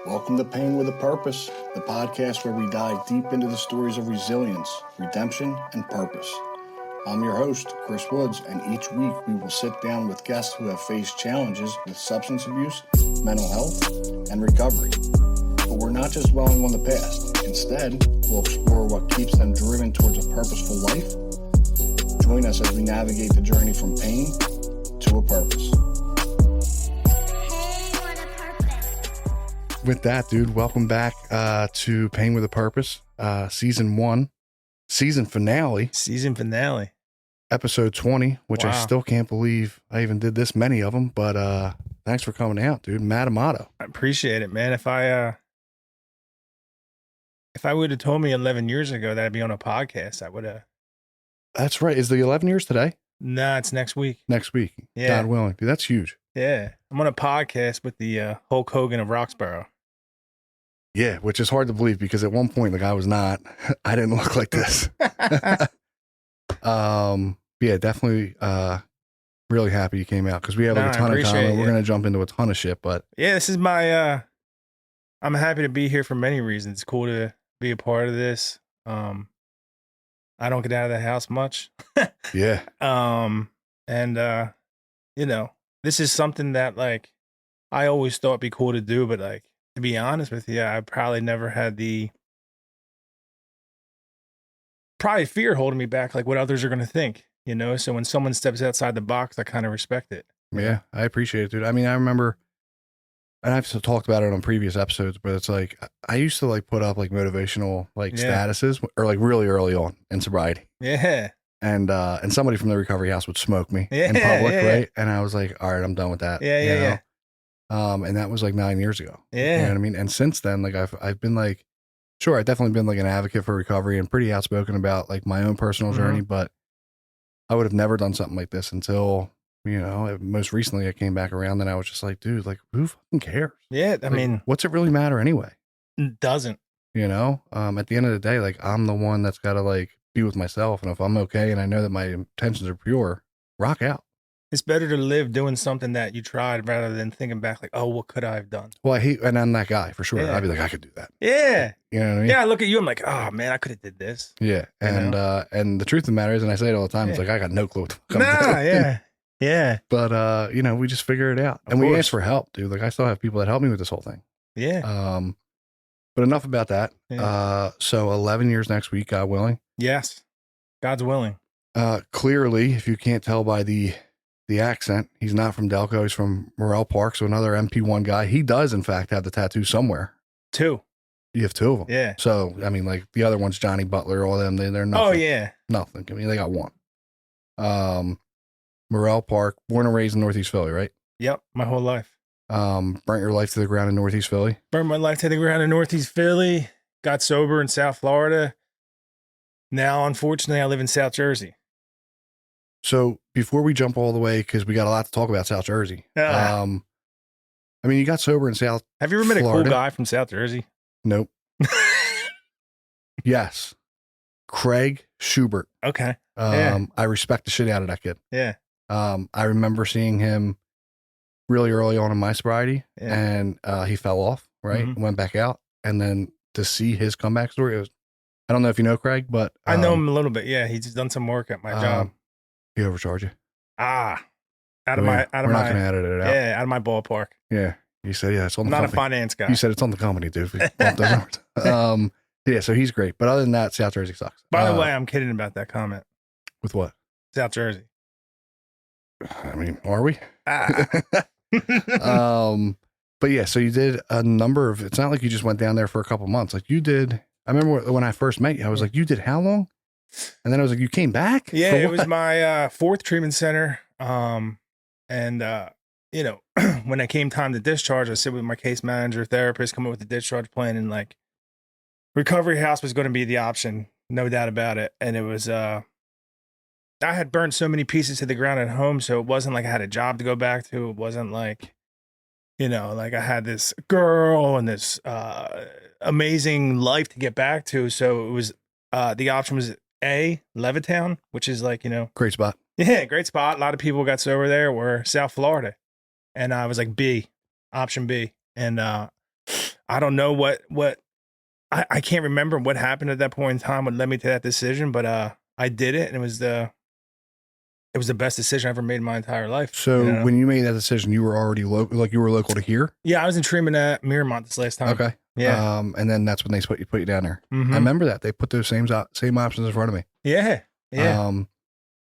Welcome to Pain with a Purpose, the podcast where we dive deep into the stories of resilience, redemption, and purpose. I'm your host, Chris Woods, and each week we will sit down with guests who have faced challenges with substance abuse, mental health, and recovery. But we're not just dwelling on the past. Instead, we'll explore what keeps them driven towards a purposeful life. Join us as we navigate the journey from pain to a purpose. With that, dude, welcome back to Pain with a Purpose, Season 1, Season Finale, Episode 20, which I still can't believe I even did this many of them, but thanks for coming out, dude. Matt Amato. I appreciate it, man. If I would have told me 11 years ago that I'd be on a podcast, I would have. That's right. Is the 11 years today? Nah, it's next week. Next week. Yeah. God willing. Dude, that's huge. Yeah. I'm on a podcast with the Hulk Hogan of Roxborough. Yeah, which is hard to believe because at one point, like, I was not. I didn't look like this. Yeah, definitely really happy you came out because we have like a ton of comment. We're going to jump into a ton of shit, but yeah, this is my I'm happy to be here for many reasons. It's cool to be a part of this. I don't get out of the house much. Yeah. And you know, this is something that, like, I always thought it'd be cool to do, but, like, to be honest with you, I probably never had the fear holding me back, like what others are going to think, you know? So when someone steps outside the box, I kind of respect it. Yeah, I appreciate it, dude. I mean, I remember, and I've talked about it on previous episodes, but it's like, I used to like put up like motivational like statuses or like really early on in sobriety. Yeah. And somebody from the recovery house would smoke me in public, right? And I was like, all right, I'm done with that. Yeah. And that was like 9 years ago. Yeah. You know what I mean? And since then, like I've been like, sure, I've definitely been like an advocate for recovery and pretty outspoken about like my own personal journey, but I would have never done something like this until, you know, most recently I came back around and I was just like, dude, like who fucking cares? Yeah. I mean, what's it really matter anyway? It doesn't. You know, at the end of the day, like I'm the one that's got to like be with myself. And if I'm okay and I know that my intentions are pure, rock out. It's better to live doing something that you tried rather than thinking back like, oh, what could I have done? Well, and I'm that guy for sure. I'd be like, I could do that. Yeah. You know what I mean? Yeah. I look at you. I'm like, oh man, I could have did this. Yeah. And, and the truth of the matter is, and I say it all the time, it's like, I got no clue what the fuck I'm doing. Yeah. Yeah. But, you know, we just figure it out and we ask for help, dude. Like I still have people that help me with this whole thing. Yeah. But enough about that. Yeah. So 11 years next week, God willing. Yes. God's willing. Clearly, if you can't tell by the accent, he's not from Delco. He's from Morel Park. So another MP1 guy. He does, in fact, have the tattoo somewhere. 2. You have 2 of them. Yeah. So, I mean, like the other one's Johnny Butler, all them, they're nothing. Oh, yeah. Nothing. I mean, they got 1. Morel Park, born and raised in Northeast Philly, right? Yep. My whole life. Burnt your life to the ground in Northeast Philly. Burnt my life to the ground in Northeast Philly. Got sober in South Florida. Now, unfortunately, I live in South Jersey. So before we jump all the way, because we got a lot to talk about South Jersey. I mean, you got sober in South. Have you ever met a cool guy from South Jersey? Nope. Yes. Craig Schubert. Okay. I respect the shit out of that kid. Yeah. I remember seeing him really early on in my sobriety and he fell off, right? Went back out. And then to see his comeback story, it was, I don't know if you know Craig, but I know him a little bit. Yeah. He's done some work at my job. He overcharged you. Out of my out of my ballpark. Yeah. You said, yeah, it's on the company. Not a finance guy. You said it's on the company, dude. Yeah, so he's great. But other than that, South Jersey sucks. By the way, I'm kidding about that comment. With what? South Jersey. I mean, are we? But yeah, so you did a number of, it's not like you just went down there for a couple months. Like you did, I remember when I first met you, I was like, you did how long? And then I was like, you came back? Yeah, it was my 4th treatment center. You know, when it came time to discharge, I sit with my case manager, therapist, come up with a discharge plan, and like recovery house was going to be the option, no doubt about it. And it was, I had burned so many pieces to the ground at home, so it wasn't like I had a job to go back to. It wasn't like, you know, like I had this girl and this amazing life to get back to. So it was, the option was Levittown, which is like, you know, great spot. Yeah, great spot. A lot of people got sober there, were South Florida. And I was like option B. And I I don't know what I can't remember what happened at that point in time, what led me to that decision, but I did it, and it was the best decision I ever made in my entire life. So when you made that decision, you were already local, like you were local to here? Yeah, I was in Truman at Miramont this last time. Okay. Yeah. And then that's when they put you down there. Mm-hmm. I remember that. They put those same options in front of me. Yeah. Yeah.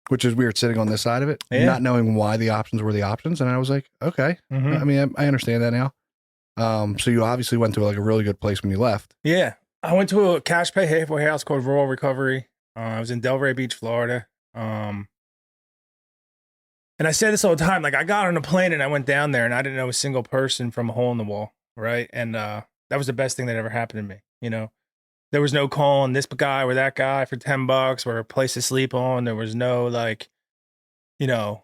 Which is weird sitting on this side of it, Yeah. not knowing why the options were the options. And I was like, okay. Mm-hmm. I mean, I understand that now. So you obviously went to like a really good place when you left. Yeah. I went to a cash pay halfway house called Rural Recovery. I was in Delray Beach, Florida. And I say this all the time, like I got on a plane and I went down there and I didn't know a single person from a hole in the wall. Right. And that was the best thing that ever happened to me. You know, there was no calling this guy or that guy for $10 or a place to sleep on. There was no like, you know,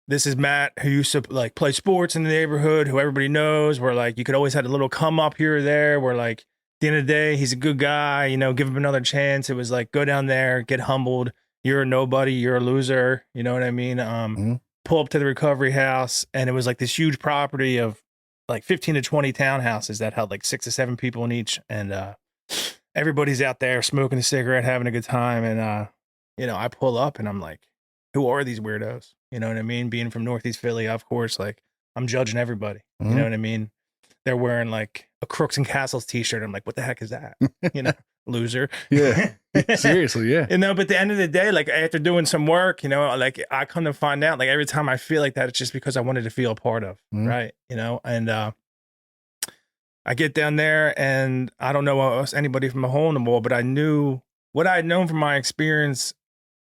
this is Matt who used to like play sports in the neighborhood, who everybody knows, where like you could always have a little come up here or there, where like at the end of the day, he's a good guy, you know, give him another chance. It was like, go down there, get humbled. You're a nobody, you're a loser. You know what I mean? Pull up to the recovery house, and it was like this huge property of like 15 to 20 townhouses that held like 6 to 7 people in each. And everybody's out there smoking a cigarette, having a good time. And, you know, I pull up and I'm like, who are these weirdos? You know what I mean? Being from Northeast Philly, of course, like I'm judging everybody. You know what I mean? They're wearing like a Crooks and Castles t-shirt. I'm like, what the heck is that? You know, loser. Yeah. Seriously. Yeah. You know, but at the end of the day, like after doing some work, you know, like I come to find out, like every time I feel like that, it's just because I wanted to feel a part of, right? You know, and I get down there and I don't know anybody from a hole in the wall, but I knew what I had known from my experience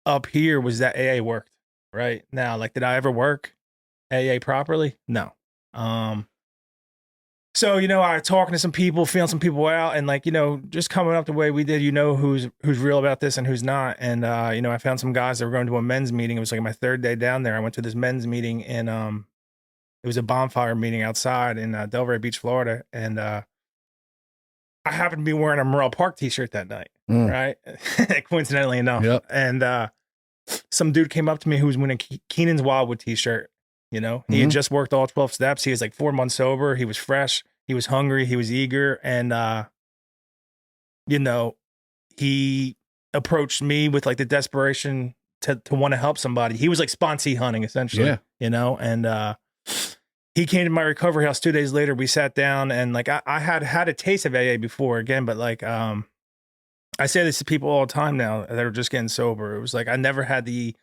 up here was that AA worked. Right now, like, did I ever work AA properly? No. So, you know, I was talking to some people, feeling some people out, and like, you know, just coming up the way we did, you know, who's real about this and who's not. And, you know, I found some guys that were going to a men's meeting. It was like my third day down there. I went to this men's meeting and, it was a bonfire meeting outside in Delray Beach, Florida. And, I happened to be wearing a Morrell Park t-shirt that night. Right. Coincidentally enough. Yep. And, some dude came up to me who was wearing a Keenan's Wildwood t-shirt. You know, he had just worked all 12 steps. He was like 4 months sober. He was fresh. He was hungry. He was eager. And, you know, he approached me with like the desperation to want to help somebody. He was like sponsee hunting essentially, you know, and, he came to my recovery house 2 days later. We sat down and like, I had a taste of AA before again, but like, I say this to people all the time now that are just getting sober. It was like I never had the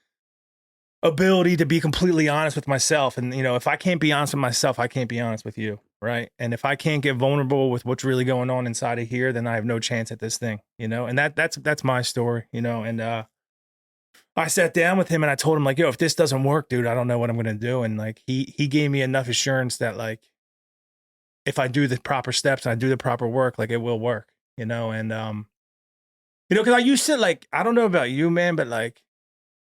ability to be completely honest with myself. And, you know, if I can't be honest with myself, I can't be honest with you, right? And if I can't get vulnerable with what's really going on inside of here, then I have no chance at this thing, you know? And that's my story, you know? And I sat down with him and I told him like, yo, if this doesn't work, dude, I don't know what I'm going to do. And like, he gave me enough assurance that like, if I do the proper steps and I do the proper work, like it will work, you know? And, you know, because I used to like, I don't know about you, man, but like,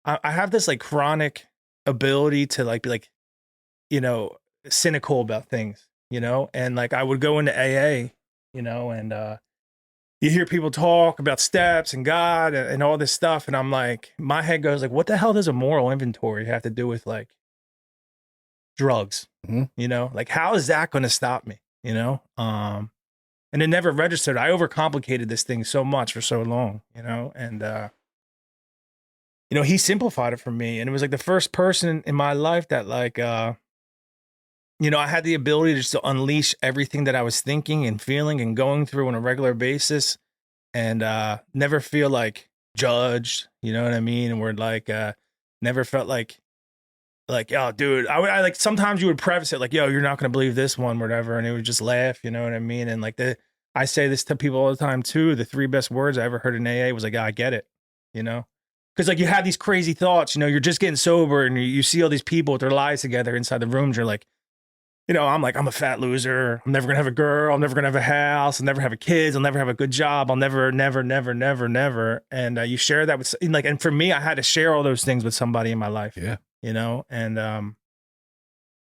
I have this like chronic ability to like be like, you know, cynical about things, you know, and like I would go into AA, you know, and you hear people talk about steps and God and all this stuff. And I'm like, my head goes like, what the hell does a moral inventory have to do with like drugs? You know, like how is that going to stop me? You know? And it never registered. I overcomplicated this thing so much for so long, you know? And, you know, he simplified it for me. And it was like the first person in my life that like, you know, I had the ability to just to unleash everything that I was thinking and feeling and going through on a regular basis and never feel like judged, you know what I mean? And we're like, never felt like, oh, dude, I like sometimes you would preface it like, yo, you're not going to believe this one, whatever. And it would just laugh, you know what I mean? And like I say this to people all the time too. The 3 best words I ever heard in AA was like, I get it, you know? Because like you have these crazy thoughts, you know, you're just getting sober and you see all these people with their lives together inside the rooms. You're like, you know, I'm like, I'm a fat loser. I'm never going to have a girl. I'm never going to have a house. I'll never have a kids. I'll never have a good job. I'll never. And you share that with like, and for me, I had to share all those things with somebody in my life. Yeah. You know, and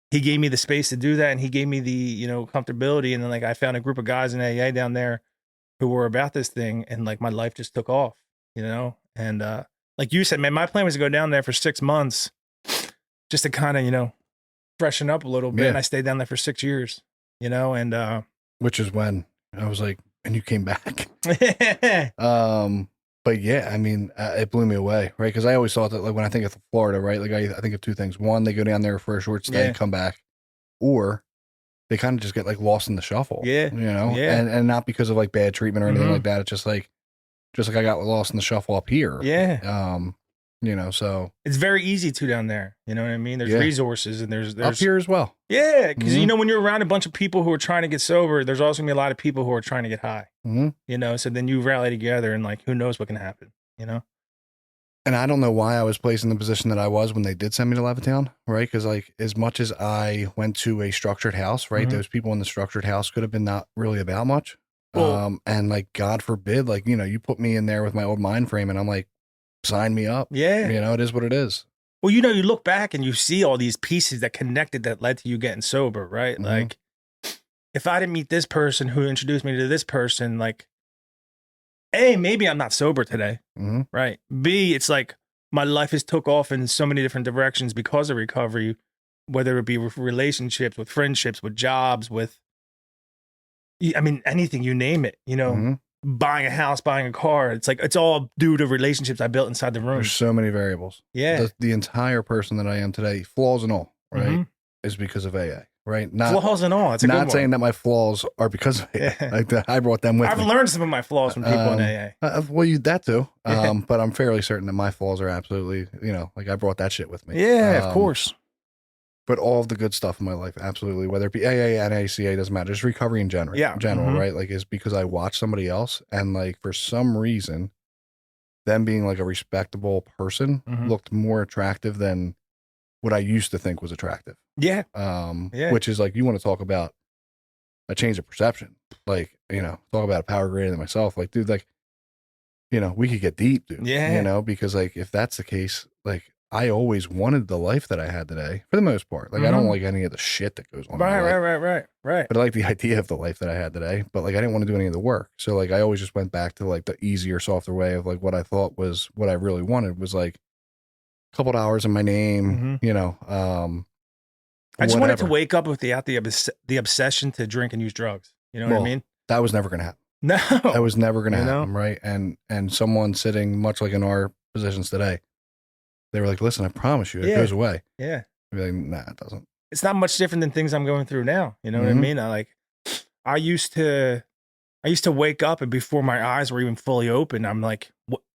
he gave me the space to do that. And he gave me the, you know, comfortability. And then like, I found a group of guys in AA down there who were about this thing. And like, my life just took off, you know? And like you said, man, my plan was to go down there for 6 months just to kind of, you know, freshen up a little bit. Yeah. And I stayed down there for 6 years, you know, and which is when I was like, and you came back. But yeah, I mean, it blew me away, right? Because I always thought that, like, when I think of Florida, right, like I think of two things. One, they go down there for a short stay, Yeah. come back, or they kind of just get like lost in the shuffle. Yeah. You know, Yeah. and not because of like bad treatment or anything Mhm. like that. It's just like I got lost in the shuffle up here. Yeah. You know, so It's very easy to down there. You know what I mean? There's Yeah. resources and there's up here as well. Yeah, because Mhm. you know when you're around a bunch of people who are trying to get sober, there's also gonna be a lot of people who are trying to get high. hmm You know, so then you rally together and like who knows what can happen. You know? And I don't know why I was placed in the position that I was when they did send me to Levittown, right? Because like as much as I went to a structured house, right, Mhm. those people in the structured house could have been not really about much. Well- And like God forbid, like, you know, you put me in there with my old mind frame, and I'm like, sign me up. Yeah. You know, it is what it is. Well, you know, you look back and you see all these pieces that connected that led to you getting sober, right? Mhm. Like, if I didn't meet this person who introduced me to this person, like, A, maybe I'm not sober today, Mhm. right? B, it's like my life has took off in so many different directions because of recovery, whether it be with relationships, with friendships, with jobs, with, I mean, anything, you name it, you know, Mhm. buying a house, buying a car. It's like, it's all due to relationships I built inside the room. There's so many variables. Yeah. The entire person that I am today, flaws and all, right, Mhm. is because of AA, right? Not Flaws and all. It's a good not one. saying that my flaws are because of AA. Yeah. Like I brought them with I've me. learned some of my flaws from people in AA. Well, you that too. Yeah. But I'm fairly certain that my flaws are absolutely, you know, like I brought that shit with me. Yeah, of course. But all of the good stuff in my life, absolutely, whether it be AA and ACA, doesn't matter. Just recovery in general, Yeah. Mhm. right? Like, is because I watched somebody else, and like for some reason, them being like a respectable person Mhm. looked more attractive than what I used to think was attractive. Yeah. Yeah. Which is like, you want to talk about a change of perception, like, you know, talk about a power greater than myself. Like, dude, like, you know, we could get deep, dude. Yeah. You know, because like if that's the case, like I always wanted the life that I had today for the most part. Like I don't Mhm. like any of the shit that goes on. in my Right, life, right. But I like the idea of the life that I had today. But like I didn't want to do any of the work. So like I always just went back to like the easier, softer way of like what I thought was what I really wanted was like a couple of hours in my name, Mhm. you know. I just wanted to whatever. wake up without the obsession to drink and use drugs. You know what I Well, mean? That was never gonna happen. No. That was never gonna You know? happen, right? And someone sitting much like in our positions today, they were like, "Listen, I promise you, it Yeah. goes away." Yeah. I'd be like, "Nah, it doesn't." It's not much different than things I'm going through now. You know what I Mhm. mean? I used to wake up and before my eyes were even fully open, I'm like,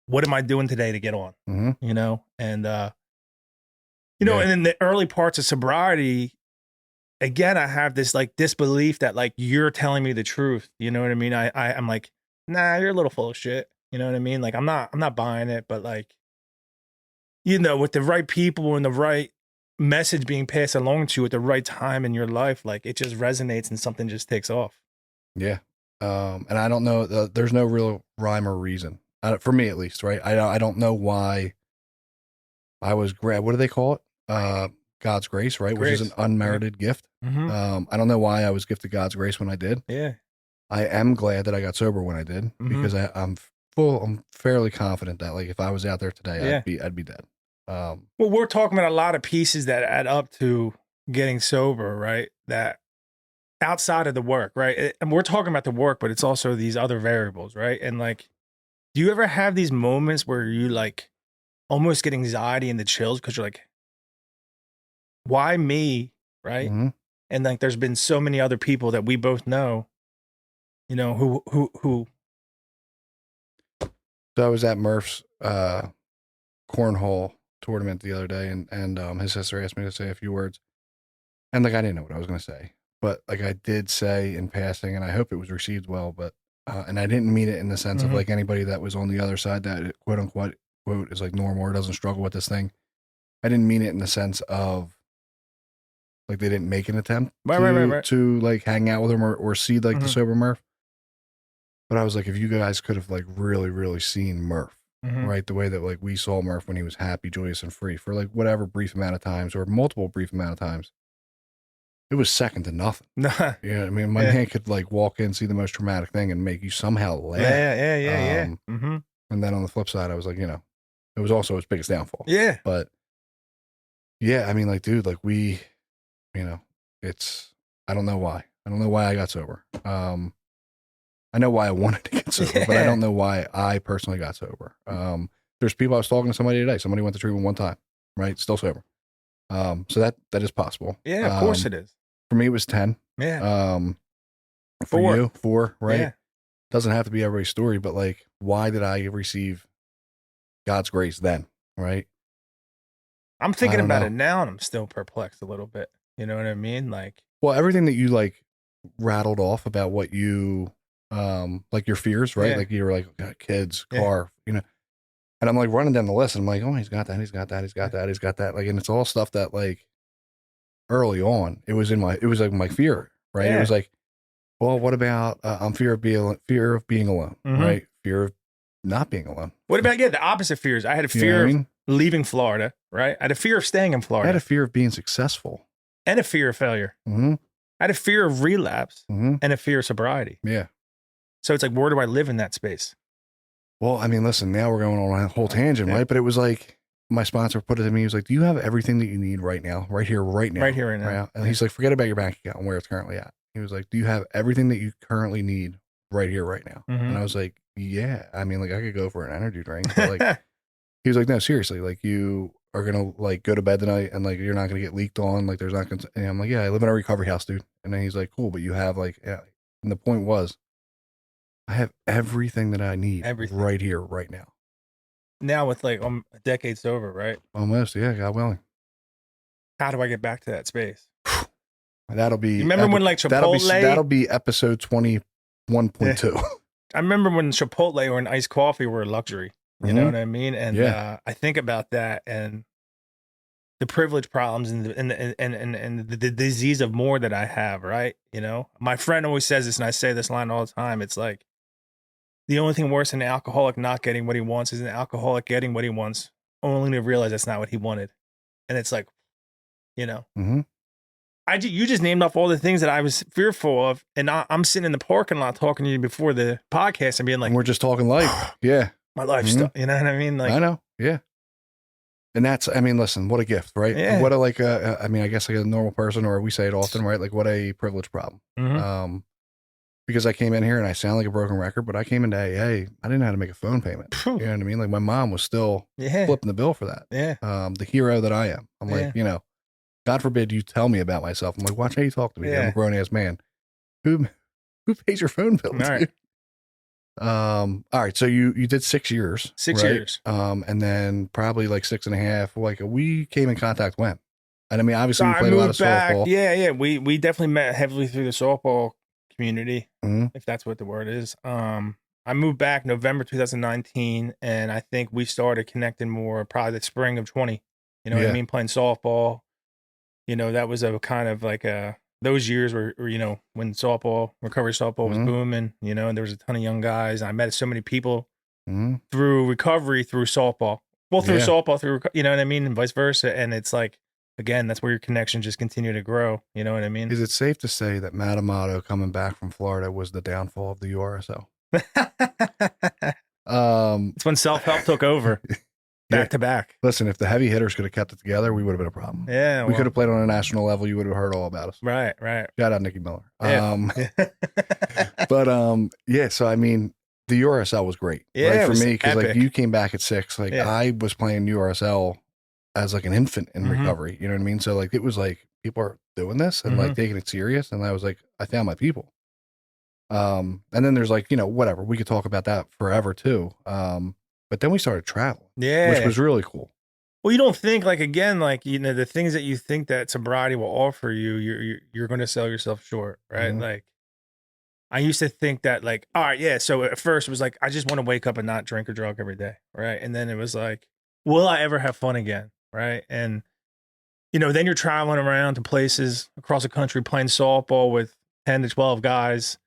what am I doing today to get on? Mm-hmm. You know? And you know, Yeah. and in the early parts of sobriety, again, I have this like disbelief that like you're telling me the truth. You know what I mean? I'm like, nah, you're a little full of shit. You know what I mean? Like I'm not buying it, but like, you know, with the right people and the right message being passed along to you at the right time in your life, like it just resonates and something just takes off. Yeah. And I don't know, there's no real rhyme or reason for me at least, right? I don't know why I was what do they call it? God's grace, right? Which is an Grace. unmerited gift. Mm-hmm. I don't know why I was gifted God's grace when I did. Yeah. I am glad that I got sober when I did because I'm fairly confident that like if I was out there today, Yeah. I'd be dead. Well, we're talking about a lot of pieces that add up to getting sober, right? That outside of the work, right? And we're talking about the work, but it's also these other variables, right? And like, do you ever have these moments where you like almost get anxiety and the chills because you're like, why me, right? Mhm. And like, there's been so many other people that we both know, you know, who. So I was at Murph's cornhole tournament the other day, and his sister asked me to say a few words, and like I didn't know what I was going to say, but like I did say in passing, and I hope it was received well, but and I didn't mean it in the sense of like anybody that was on the other side that quote unquote is like normal or doesn't struggle with this thing. I didn't mean it in the sense of like they didn't make an attempt to like hang out with him or see like the sober Murph. But I was like, if you guys could have like really, really seen Murph, right? The way that like we saw Murph when he was happy, joyous, and free for like whatever brief amount of times or multiple brief amount of times, it was second to nothing. You know what I mean? My man could like walk in, see the most traumatic thing and make you somehow laugh. Yeah. And then on the flip side, I was like, you know, it was also his biggest downfall. Yeah. But yeah, I mean, like, dude, like we, you know, I don't know why. I don't know why I got sober. I know why I wanted to get sober, but I don't know why I personally got sober. There's people, I was talking to somebody today. Somebody went to treatment one time, right? Still sober. So that is possible. Yeah, of course it is. For me, it was 10. Yeah. For 4. you, 4, right? Yeah. Doesn't have to be everybody's story, but like, why did I receive God's grace then, right? I'm thinking I don't about know. it now, and I'm still perplexed a little bit. You know what I mean? Like, Well, everything that you like rattled off about what you, like your fears, right? Yeah. Like you were like, "God, kids, Yeah. car, you know," and I'm like running down the list and I'm like, oh, he's got that. He's got that. He's got that. He's got that. Like, and it's all stuff that like early on, it was like my fear, right? Yeah. It was like, well, what about, I'm fear of being alone, Mhm. right? Fear of not being alone. what about the opposite fears? I had a You know fear what I of mean? leaving Florida, right? I had a fear of staying in I Florida, had a fear of being successful. and a fear of failure. Mm-hmm. I had a fear of relapse Mm-hmm. and a fear of sobriety. Yeah. So it's like, where do I live in that space? Well, I mean, listen, now we're going on a whole tangent, Yeah. right? But it was like, my sponsor put it to me. He was like, do you have everything that you need right now? Right here, right now. Right here, right now. And he's like, forget about your bank account and where it's currently at. He was like, do you have everything that you currently need right here, right now? Mhm. And I was like, yeah. I mean, like, I could go for an energy drink, but like, he was like, no, seriously, like, you are going to like go to bed tonight and like, you're not going to get leaked on. Like, there's not going to, and I'm like, yeah, I live in a recovery house, dude. And then he's like, cool, but you have like, yeah. And the point was, I have everything that I need Everything. right here, right now. Now with like a decade sober, right? Almost, yeah, God willing. How do I get back to that space? That'll be. You remember when like Chipotle? That'll be episode 21.2. I remember when Chipotle or an iced coffee were a luxury. You know what I mean? And I think about that and the privilege problems and the disease of more that I have, right? You know, my friend always says this, and I say this line all the time. It's like, the only thing worse than an alcoholic not getting what he wants is an alcoholic getting what he wants, only to realize that's not what he wanted. And it's like, you know, Mm-hmm. you just named off all the things that I was fearful of, and I'm sitting in the parking lot talking to you before the podcast and being like, And we're just talking life. Yeah. my life's stuff. You know what I mean? Like, I know. Yeah. And that's, I mean, listen, what a gift, right? Yeah. What a, like, I mean, I guess like a normal person, or we say it often, right? Like, what a privilege problem. Mhm. Because I came in here and I sound like a broken record, but I came into AA, I didn't know how to make a phone payment. Phew. You know what I mean? Like, my mom was still yeah, flipping the bill for that. yeah, The hero that I am. I'm Yeah. like, you know, God forbid you tell me about myself. I'm like, watch how you talk to me. I'm Yeah. a grown ass man. Who pays your phone bill? All right. Dude? All right. So you did 6 years. 6 right? years. And then probably like 6.5. Like, we came in contact when? And I mean, obviously So we I played a lot of moved back. softball. Yeah. We definitely met heavily through the softball community, Mhm. if that's what the word is. I moved back November 2019, and I think we started connecting more probably the spring of 20. You know what I Yeah. mean? Playing softball. You know, that was a kind of like those years were, you know, when recovery softball was Mhm. booming, you know, and there was a ton of young guys. And I met so many people Mhm. through recovery, through softball, through Yeah. softball, you know what I mean? And vice versa. And it's like, again, that's where your connections just continue to grow. You know what I mean? Is it safe to say that Matt Amato coming back from Florida was the downfall of the URSL? It's when self-help took over back to back. Listen, if the heavy hitters could have kept it together, we would have been a problem. Yeah. We could have played on a national level. You would have heard all about us. Right. Shout out Nikki Miller. Yeah. But yeah, so I mean, the URSL was great, Yeah, right, it for was me, because like epic. you came back at 6. Like, Yeah. I was playing URSL as like an infant in Mhm. recovery. You know what I mean? So like, it was like, people are doing this and like taking it serious, and I was like, I found my people. And then there's like, you know, whatever, we could talk about that forever too. But then we started traveling, Yeah. which was really cool. Well, you don't think like, again, like, you know, the things that you think that sobriety will offer you, you're going to sell yourself short, right? Mhm. Like, I used to think that like, all right, yeah. So at first it was like, I just want to wake up and not drink or drug every day, right? And then it was like, will I ever have fun again, right? And you know, then you're traveling around to places across the country playing softball with 10 to 12 guys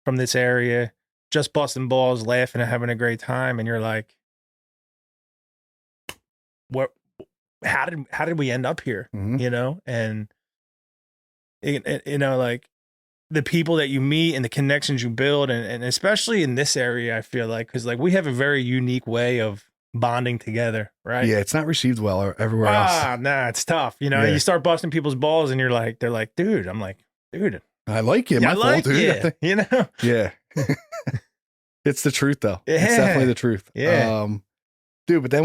from this area, just busting balls, laughing and having a great time, and you're like, what? How did we end up here? Mhm. You know, and you know, like the people that you meet and the connections you build, and especially in this area, I feel like, because like we have a very unique way of bonding together, right? Yeah, it's not received well everywhere else. Nah, it's tough. You know, Yeah. you start busting people's balls, and they're like, dude. I'm like, dude, I like you. yeah, My I like fault, dude. you. You know, Yeah. It's the truth though. Yeah. It's definitely the truth. Yeah. Dude, but then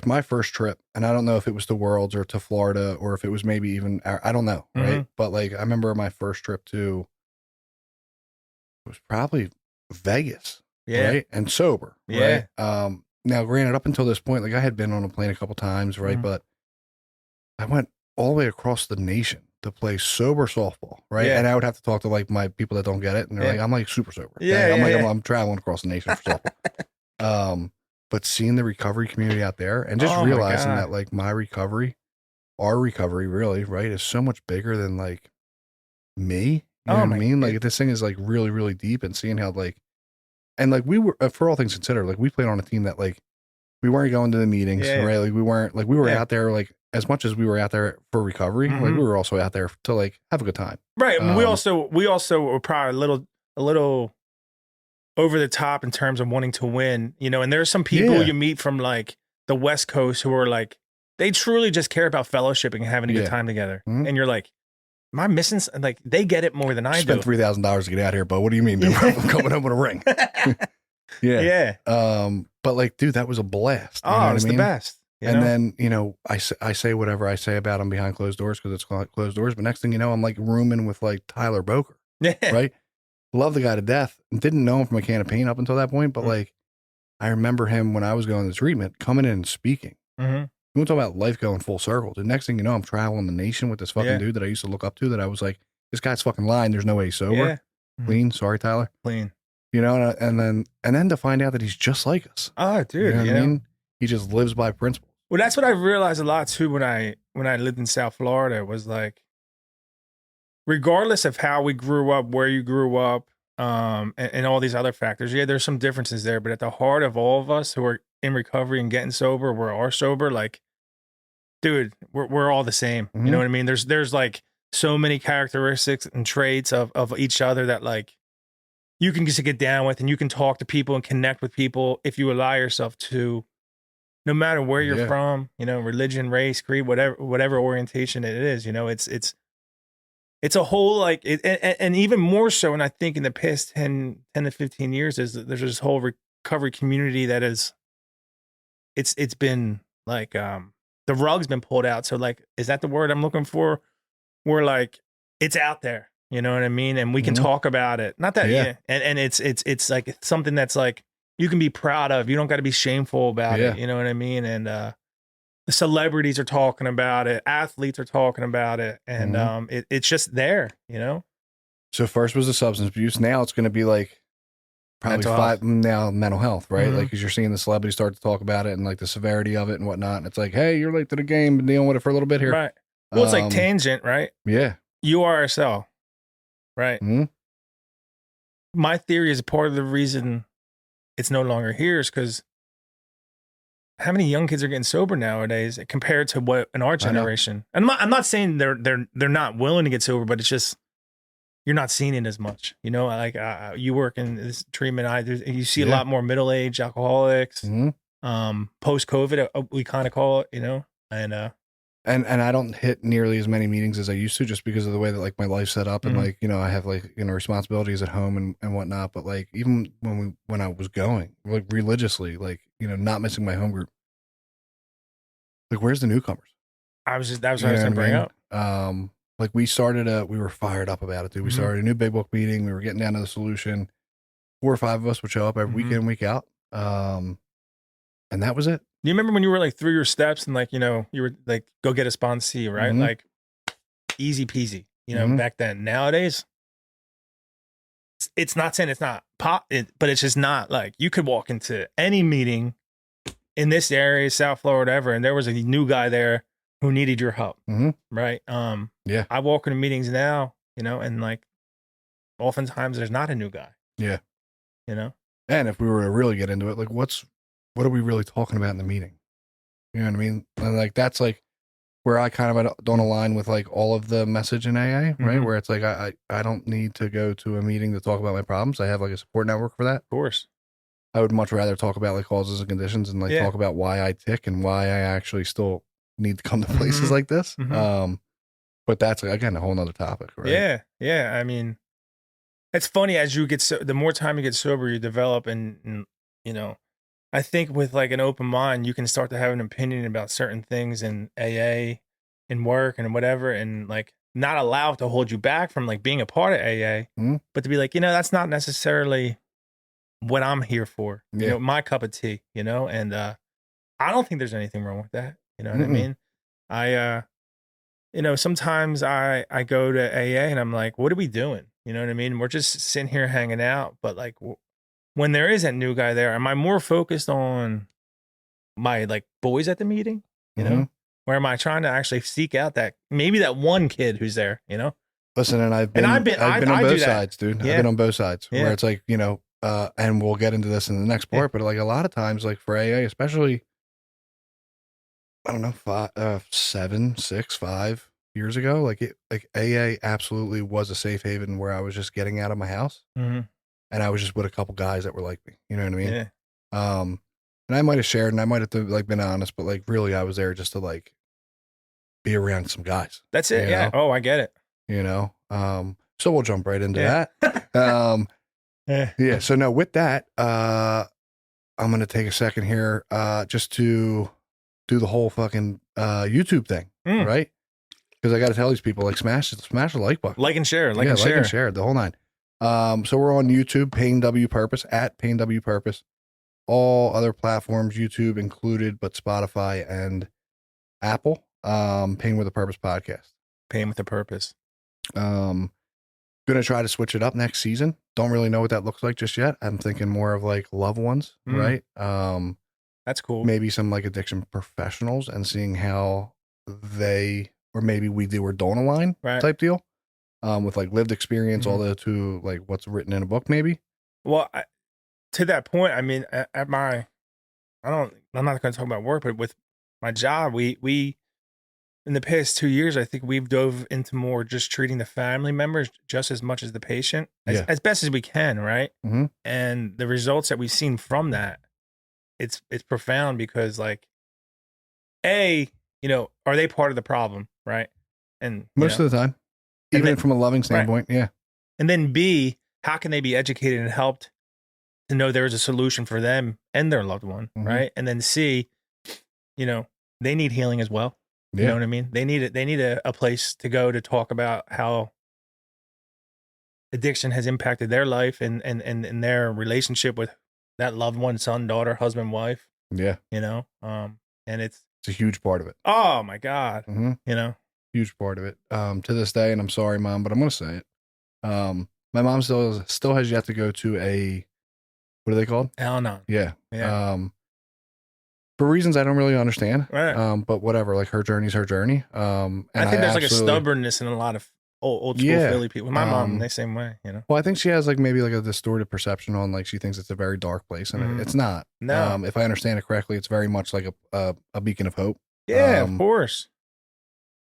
my first trip, and I don't know if it was to Worlds or to Florida or if it was maybe even, I don't know. Right. Mhm. But like, I remember my first trip to, it was probably Vegas. Yeah. Right. And sober. Yeah. Right. Now granted, up until this point, like I had been on a plane a couple times. Right. Mhm. But I went all the way across the nation to play sober softball. Right. Yeah. And I would have to talk to like my people that don't get it. And they're Yeah. like, I'm like super sober. Yeah, I'm yeah, like, yeah. I'm traveling across the nation for softball. But seeing the recovery community out there and just Oh my realizing God. that like our recovery really, right, is so much bigger than like me. You know what I mean? Like this thing is like really, really deep, and seeing how like, and like we were, for all things considered, like we played on a team that like, we weren't going to the meetings, Yeah. right? Like we were Yeah. out there, like as much as we were out there for recovery, like Mhm. we were also out there to like have a good time. Right. I mean, we also were probably a little over the top in terms of wanting to win, you know, and there's some people Yeah. you meet from like the West Coast who are like, they truly just care about fellowshipping and having a good Yeah. time together. Mhm. And you're like, am I missing? Like, they get it more than I Spent do. $3,000 to get out here, but what do you mean, dude? I'm coming home with a ring. Yeah. Yeah. But like, dude, that was a blast. You know Oh, what it's I the mean? best. you And know? then, you know, I say whatever I say about him behind closed doors because it's closed doors. But next thing you know, I'm like rooming with like Tyler Boker, Yeah. right? Love the guy to death. Didn't know him from a can of paint up until that point. But like, I remember him when I was going to treatment, coming in and speaking. Mhm. We were talking about life going full circle. The next thing you know, I'm traveling the nation with this fucking Yeah. dude that I used to look up to that I was like, this guy's fucking lying. There's no way he's sober. Yeah. Mhm. Clean. Sorry, Tyler. Clean. You know, and then to find out that he's just like us. Oh, dude. You know what I mean? He just lives by principle. Well, that's what I realized a lot too when I lived in South Florida was like, regardless of how we grew up, where you grew up, and all these other factors, yeah, there's some differences there. But at the heart of all of us who are in recovery and getting sober, are sober, like, dude, we're all the same. Mhm. You know what I mean? There's like so many characteristics and traits of each other that like you can just get down with, and you can talk to people and connect with people if you allow yourself to. No matter where you're Yeah. from, you know, religion, race, creed, whatever orientation it is, you know, it's a whole like and even more so. And I think in the past 10 to 15 years, there's this whole recovery community that is, it's been like, the rug's been pulled out. So like, is that the word I'm looking for? We're like, it's out there, you know what I mean? And we can Mhm. talk about it. Not that, Yeah. yeah. And it's like, it's something that's like, you can be proud of. You don't got to be shameful about Yeah. it. You know what I mean? And the celebrities are talking about it. Athletes are talking about it. And it's just there, you know? So first was the substance abuse. Now it's going to be like probably mental health, right? Mhm. Like, because you're seeing the celebrities start to talk about it and like the severity of it and whatnot. And it's like, hey, you're late to the game, been dealing with it for a little bit here. Right. Well, it's like Tangent, right? Yeah. URSL, right? Mhm. My theory is part of the reason it's no longer here is because how many young kids are getting sober nowadays compared to what in our generation? And I'm not saying they're not willing to get sober, but it's just you're not seeing it as much. You know, like you work in this treatment, you see a lot more middle-aged alcoholics, Mhm. post-COVID, we kind of call it, you know, And I don't hit nearly as many meetings as I used to just because of the way that like my life's set up and Mhm. like, you know, I have like, you know, responsibilities at home and whatnot. But like, even when I was going like religiously, like, you know, not missing my home group, like, where's the newcomers? that was what I was going to bring up. Like we were fired up about it, dude. We Mhm. started a new big book meeting. We were getting down to the solution. 4 or 5 of us would show up every Mhm. week in and week out. And that was it. You remember when you were like through your steps and like, you know, you were like, go get a sponsee, right? Mhm. Like easy peasy, you know, Mhm. back then. Nowadays, it's not saying it's not but it's just not like you could walk into any meeting in this area, South Florida, ever, and there was a new guy there who needed your help, Mhm. right? Yeah. I walk into meetings now, you know, and like oftentimes there's not a new guy, Yeah. you know? And if we were to really get into it, like what are we really talking about in the meeting? You know what I mean? And like, that's like where I kind of don't align with like all of the message in AA, right? Mhm. Where it's like, I don't need to go to a meeting to talk about my problems. I have like a support network for that. Of course. I would much rather talk about like causes and conditions and like Yeah. talk about why I tick and why I actually still need to come to places Mhm. like this. Mhm. But that's again, a whole nother topic, right? Yeah. Yeah. I mean, It's funny as you get the more time you get sober, you develop, and you know, I think with like an open mind, you can start to have an opinion about certain things in AA, in work, and whatever, and like not allow it to hold you back from like being a part of AA, but to be like, that's not necessarily what I'm here for. Yeah. My cup of tea. And I don't think there's anything wrong with that. You know what I mean? Sometimes I go to AA and I'm like, what are we doing? You know what I mean? We're just sitting here hanging out, but like when there is that new guy there, am I more focused on my like boys at the meeting? Or am I trying to actually seek out that maybe that one kid who's there? Listen, and I've been on both sides, dude. Yeah. I've been on both sides Yeah. where it's like, and we'll get into this in the next part, but like a lot of times, like for AA, especially, I don't know, 7, 6, 5 years ago, like AA absolutely was a safe haven where I was just getting out of my house, and I was just with a couple guys that were like me. You know what I mean? Yeah. And I might have shared, and I might have like been honest, but like really, I was there just to like be around some guys. That's it. Yeah. Oh, I get it. So we'll jump right into that. Yeah. So no, with that, I'm going to take a second here, just to do the whole fucking, YouTube thing, right? Because I got to tell these people, like, smash the like button, like and share, like and share, the whole 9. So we're on YouTube, Pain W Purpose, at Pain W Purpose. All other platforms, YouTube included, but Spotify and Apple. Pain with a Purpose podcast. Pain with a Purpose. Gonna try to switch it up next season. Don't really know what that looks like just yet. I'm thinking more of like loved ones, right? That's cool. Maybe some like addiction professionals and seeing how they, or maybe we do or don't align, type deal. With like lived experience, all the way to like what's written in a book, maybe. Well, to that point, I mean, I'm not going to talk about work, but with my job, we in the past 2 years, I think we've dove into more just treating the family members just as much as the patient, as best as we can, right? And the results that we've seen from that, it's profound because like, are they part of the problem, right? And most of the time, even from a loving standpoint, yeah. And then B, how can they be educated and helped to know there's a solution for them and their loved one, right? And then C, they need healing as well. You know what I mean? They need a place to go to talk about how addiction has impacted their life and their relationship with that loved one, son, daughter, husband, wife. Yeah. And it's a huge part of it. Oh my God. Huge part of it. To this day, and I'm sorry, Mom, but I'm going to say it. My mom still has yet to go to a, what are they called? Al-Anon. Yeah. For reasons I don't really understand. Right. But whatever, like her journey's her journey. And I think there's like a stubbornness in a lot of old school Philly people. My mom, the same way, Well, I think she has like maybe like a distorted perception on like she thinks it's a very dark place, and it's not. No. If I understand it correctly, it's very much like a beacon of hope. Yeah, of course.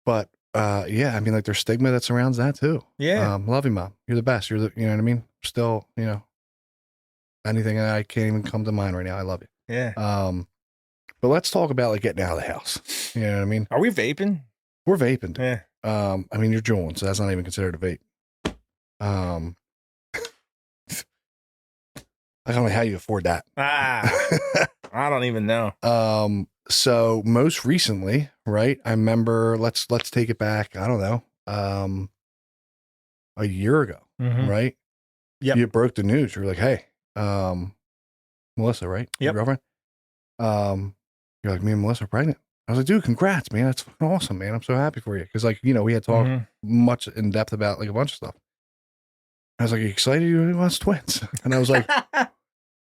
But yeah, I mean, like there's stigma that surrounds that too. Yeah. Love you, Mom. You're the best. You're the, you know what I mean? Still, anything that I can't even come to mind right now. I love you. Yeah. But let's talk about like getting out of the house. You know what I mean? Are we vaping? We're vaping. Yeah. I mean, you're juuling, so that's not even considered a vape. I don't know how you afford that. I don't even know. So most recently, right? I remember, let's take it back. I don't know. A year ago, right? Yep. You broke the news. You were like, hey, Melissa, right? Yep. Your girlfriend. You're like, me and Melissa are pregnant. I was like, dude, congrats, man. That's fucking awesome, man. I'm so happy for you. Cause like, we had talked much in depth about like a bunch of stuff. I was like, are you excited? You want twins? And I was like,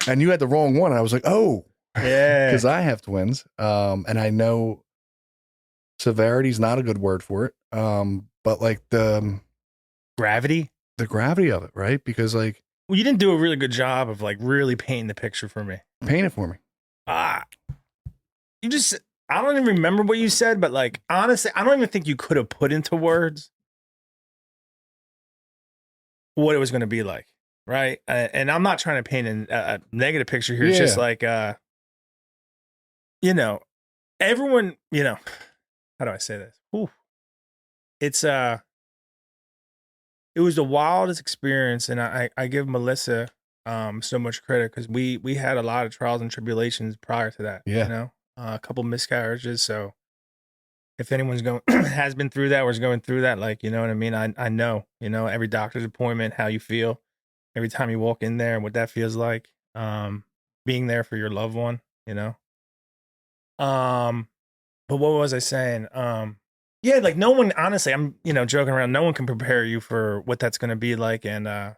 and you had the wrong one. I was like, oh, yeah. Cause I have twins. And I know severity is not a good word for it. But like the gravity of it, right? Because like, well, you didn't do a really good job of like really painting the picture for me. Paint it for me. I don't even remember what you said, but like, honestly, I don't even think you could have put into words what it was going to be like. Right. And I'm not trying to paint a negative picture here. It's just like, everyone, how do I say this? It it was the wildest experience. And I give Melissa so much credit because we had a lot of trials and tribulations prior to that. Yeah. You know, a couple miscarriages. So if anyone's going has been through that or is going through that, like, you know what I mean? I know, you know, every doctor's appointment, how you feel every time you walk in there and what that feels like. Being there for your loved one, you know. But what was I saying? Yeah, like no one, honestly, I'm, you know, joking around. No one can prepare you for what that's going to be like and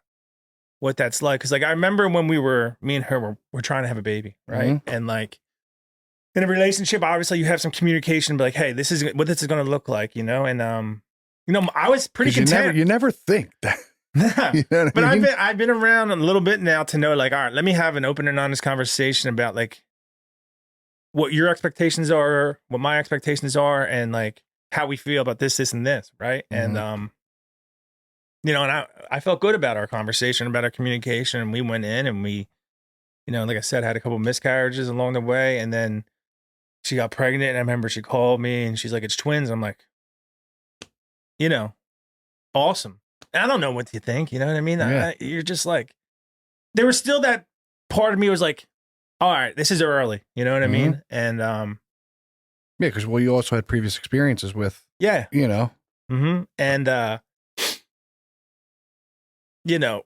what that's like. Cause like, I remember when me and her were trying to have a baby. Right. Mhm. And like in a relationship, obviously you have some communication, but like, hey, this is what this is going to look like, you know? And, you know, I was pretty 'Cause content. You never think that. You know what But I mean? I've been around a little bit now to know, like, all right, let me have an open and honest conversation about like what your expectations are, what my expectations are, and like how we feel about this, and this, right? Mhm. And you know, and I felt good about our conversation, about our communication, and we went in and we, you know, like I said, had a couple miscarriages along the way, and then she got pregnant, and I remember she called me and she's like, "It's twins." I'm like, you know, awesome. And I don't know what you think, you know what I mean? Yeah. You're just like, there was still that part of me was like, all right, this is early, you know what I mean? And Yeah, because well, you also had previous experiences with, yeah, you know. and you know,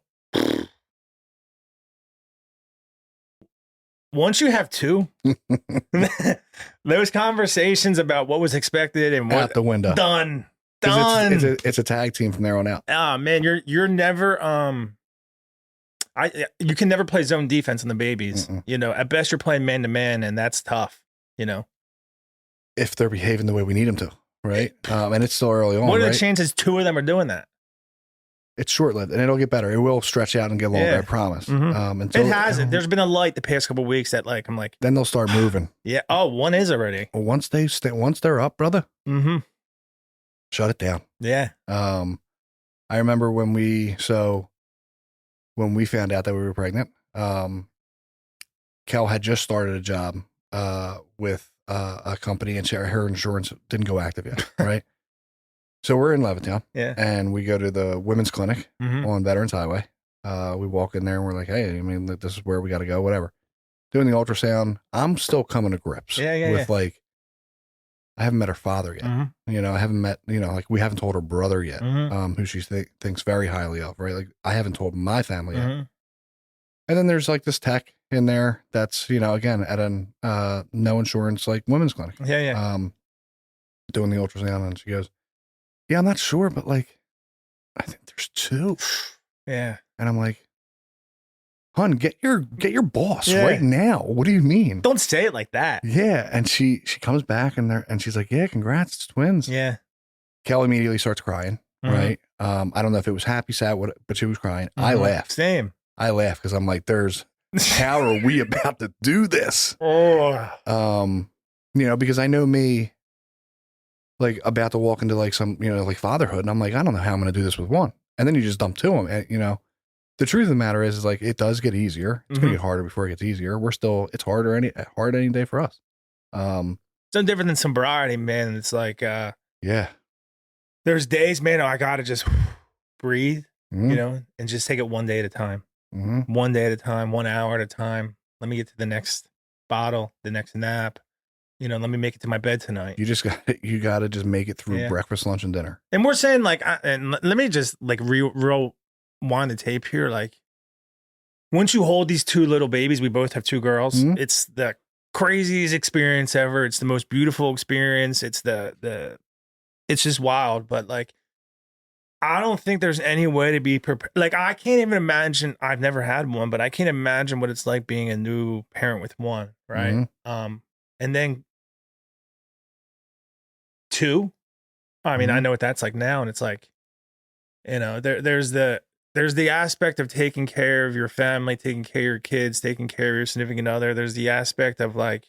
once you have two, those conversations about what was expected and what Out the window. done. 'Cause it's a tag team from there on out. Oh man, you're never you can never play zone defense on the babies. Mm-mm. You know, at best you're playing man to man, and that's tough. You know, If they're behaving the way we need them to, right? And it's still early on. what are the right? chances two of them are doing that? It's short lived, and it'll get better. It will stretch out and get longer. Yeah. I promise. Mhm. Until It hasn't. There's been a light the past couple of weeks that like I'm like, then they'll start moving. yeah. Oh, one is already. Well, once they're up, brother, Mm-hmm. shut it down. Yeah. I remember when we found out that we were pregnant. Kel had just started a job with a company, and her insurance didn't go active yet, right? So we're in Levittown, Yeah. and we go to the women's clinic Mhm. on Veterans Highway. We walk in there, and we're like, "Hey, I mean, this is where we got to go. Whatever." Doing the ultrasound, I'm still coming to grips with like, I haven't met her father yet. Mhm. You know, I haven't met, you know, like we haven't told her brother yet, Mhm. who she thinks very highly of, right? Like I haven't told my family yet. Mhm. And then there's like this tech in there that's, you know, again, at an no insurance, like women's clinic. Yeah. Yeah. Doing the ultrasound, and she goes, "Yeah, I'm not sure, but like, I think there's two." Yeah. And I'm like, "Hun, get your boss Yeah. right now. What do you mean?" Don't say it like that. Yeah. And she comes back and she's like, "Yeah, congrats, it's twins." Yeah. Kel immediately starts crying. Mhm. Right. I don't know if it was happy, sad, but she was crying. I Mhm. laughed. Same. I laughed because I'm like, how are we about to do this? Oh. You know, because I know me, like about to walk into like some, you know, like fatherhood. And I'm like, I don't know how I'm going to do this with one. And then you just dump two of them. And, you know, the truth of the matter is like, it does get easier. It's going to get harder before it gets easier. It's hard any day for us. It's no different than sobriety, man. It's like, Yeah. there's days, man, I got to just breathe, Mhm. you know, and just take it one day at a time. Mhm. 1 day at a time, 1 hour at a time. Let me get to the next bottle, the next nap. You know, let me make it to my bed tonight. You got to just make it through breakfast, lunch, and dinner. And we're saying like, and let me just like rewind the tape here. Like, once you hold these two little babies, we both have two girls. Mhm. It's the craziest experience ever. It's the most beautiful experience. It's it's just wild. But like, I don't think there's any way to be prepared. Like, I can't even imagine. I've never had one, but I can't imagine what it's like being a new parent with one. Right. And then two. I mean, I know what that's like now, and it's like, you know, there's the aspect of taking care of your family, taking care of your kids, taking care of your significant other. There's the aspect of like,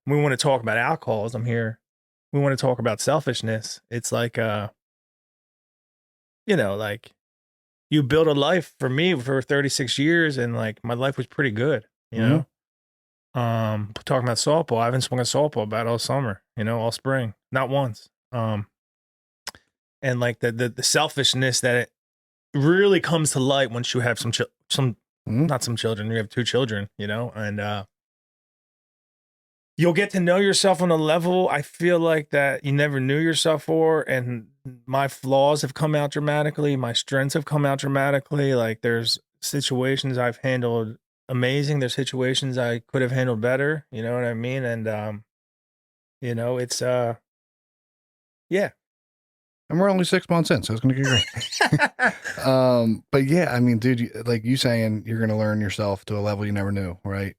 we want to talk about alcoholism here. We want to talk about selfishness. It's like, you know, like you build a life for me for 36 years, and like my life was pretty good, you know. Talking about softball, I haven't swung a softball bat all summer, you know, all spring, not once. And like the selfishness that really comes to light once you have some Mhm. not some children, you have 2 children, you know, and you'll get to know yourself on a level I feel like that you never knew yourself for, and my flaws have come out dramatically, my strengths have come out dramatically. Like there's situations I've handled amazing, there's situations I could have handled better, you know what I mean? And you know, it's yeah. And we're only 6 months in, so it's gonna get great. But yeah, I mean, dude, like you saying you're gonna learn yourself to a level you never knew, right?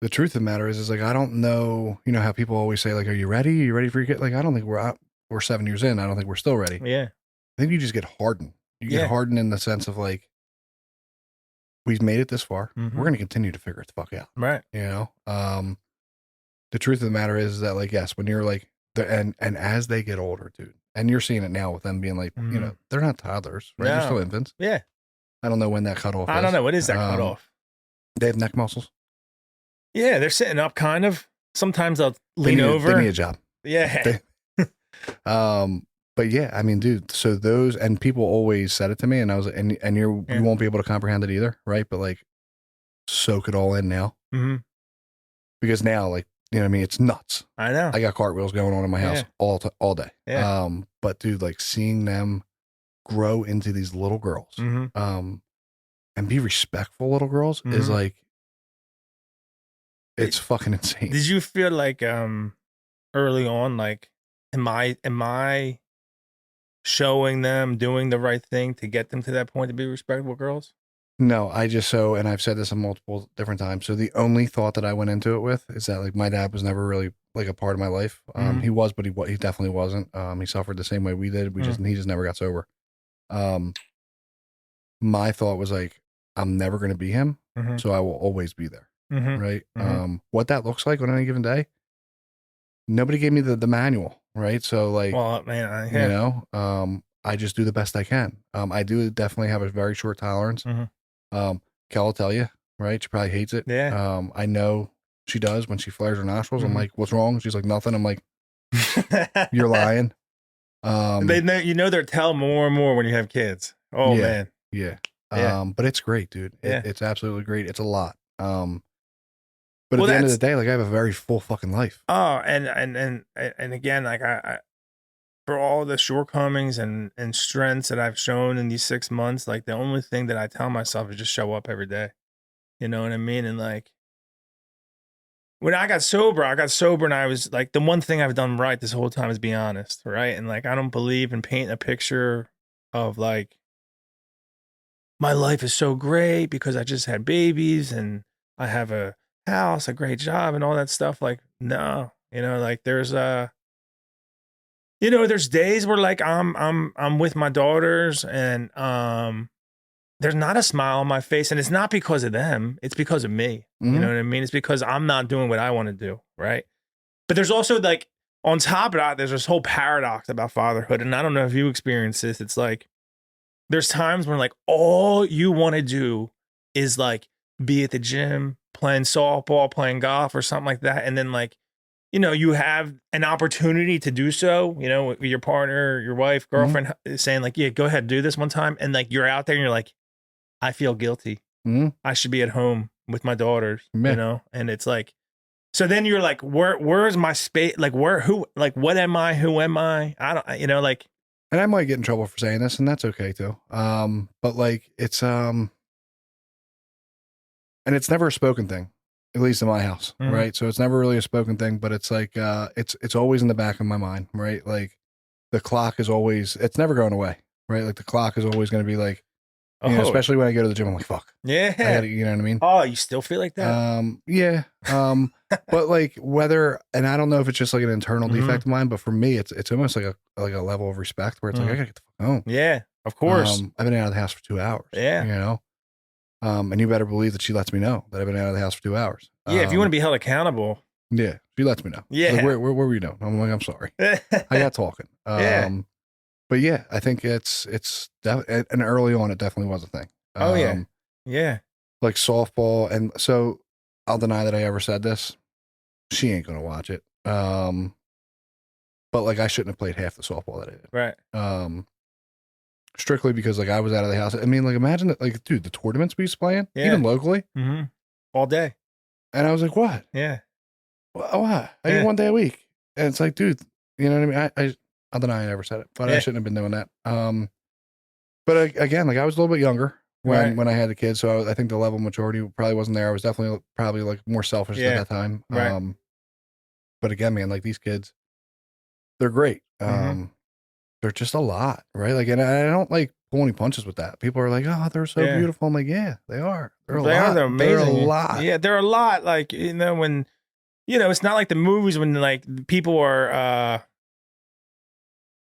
The truth of the matter is like I don't know, you know how people always say like, "Are you ready? Are you ready for your kid?" Like I don't think we're 7 years in. I don't think we're still ready. Yeah. I think you just get hardened. You get Yeah. hardened in the sense of like, we've made it this far. Mhm. We're gonna continue to figure it the fuck out. Right. You know. The truth of the matter is that like yes, when you're like and as they get older, dude, and you're seeing it now with them being like, you know, they're not toddlers, right? They're No. still infants. Yeah. I don't know when that cutoff is. I don't know. What is that cutoff? They have neck muscles. Yeah, they're sitting up kind of. Sometimes they'll lean They over. need a job. Yeah. But yeah, I mean, dude, so those, and people always said it to me, and I was, and you won't be able to comprehend it either, right? But like, soak it all in now. Mm-hmm. Because now, like, you know what I mean? It's nuts. I know. I got cartwheels going on in my house all day. Yeah. But dude, like seeing them grow into these little girls, and be respectful little girls is like, it's fucking insane. Did you feel like early on, like, am I showing them doing the right thing to get them to that point to be respectable girls? No, I just and I've said this in multiple different times. So the only thought that I went into it with is that like my dad was never really like a part of my life. He was, but he definitely wasn't. He suffered the same way we did. He just never got sober. My thought was like, I'm never going to be him. So I will always be there. Right. What that looks like on any given day. Nobody gave me the manual. Right. So like, well, man, you know, I just do the best I can. I do definitely have a very short tolerance. Kel will tell you, right? She probably hates it. Yeah. I know she does when she flares her nostrils. I'm like, what's wrong? She's like, nothing. I'm like, you're lying. They know, you know, they're telling more and more when you have kids. Oh man. Yeah. But it's great, dude. It's absolutely great. It's a lot. But at the end of the day, like I have a very full fucking life. Oh, and again, like I for all the shortcomings and strengths that I've shown in these 6 months, like the only thing that I tell myself is just show up every day. You know what I mean? And like when I got sober and I was like, the one thing I've done right this whole time is be honest, right? And like I don't believe in painting a picture of like my life is so great because I just had babies and I have a house, a great job, and all that stuff. Like, no, you know, like there's you know, there's days where like I'm with my daughters and there's not a smile on my face, and it's not because of them, it's because of me. You know what I mean? It's because I'm not doing what I want to do, right? But there's also like on top of that, there's this whole paradox about fatherhood, and I don't know if you experience this. It's like there's times when like all you want to do is like be at the gym, playing softball, playing golf, or something like that, and then like, you know, you have an opportunity to do so, you know, with your partner, your wife, girlfriend saying like, yeah, go ahead, do this one time. And like, you're out there and you're like, I feel guilty. I should be at home with my daughters, you know? And it's like, so then you're like, where's my space? Like what am I? Who am I? I don't, you know, like. And I might get in trouble for saying this, and that's okay too. But like it's, and it's never a spoken thing. At least in my house, right? So it's never really a spoken thing, but it's like it's always in the back of my mind, right? Like the clock is always, it's never going away, right? Like the clock is always going to be like, you know, especially when I go to the gym, I'm like, fuck, yeah, I gotta, you know what I mean? Oh, you still feel like that? Yeah, but like whether, and I don't know if it's just like an internal defect of mine, but for me, it's almost like a level of respect where it's like I gotta get the fuck home. Yeah, of course. I've been out of the house for 2 hours. Yeah, you know. And you better believe that she lets me know that I've been out of the house for 2 hours. Yeah, if you want to be held accountable. Yeah, she lets me know. Yeah. Like, where were you doing? I'm like, I'm sorry. I got talking. Yeah. But yeah, I think it's and early on, it definitely was a thing. Oh yeah. Yeah. Like softball. And so I'll deny that I ever said this. She ain't going to watch it. But like I shouldn't have played half the softball that I did. Right. strictly because like I was out of the house. I mean, like imagine that, like, dude, the tournaments we used to play in, Yeah. even locally, all day. and I was like, what? Yeah. Why? I Yeah. do 1 day a week, and it's like, dude, you know what I mean? I don't know. I never said it, but I Yeah. shouldn't have been doing that. But again, like I was a little bit younger Right. when I had the kids, so I think the level of maturity probably wasn't there. I was definitely probably like more selfish Yeah. at that time. Right. But again, man, like these kids, they're great. They're just a lot, right? Like, and I don't like pull any punches with that. People are like, "Oh, they're so Yeah. beautiful." I'm like, "Yeah, they are. They're a They lot. are. They're amazing. They're a lot. Yeah, they're a lot. Like, you know, when, you know, it's not like the movies when like people are,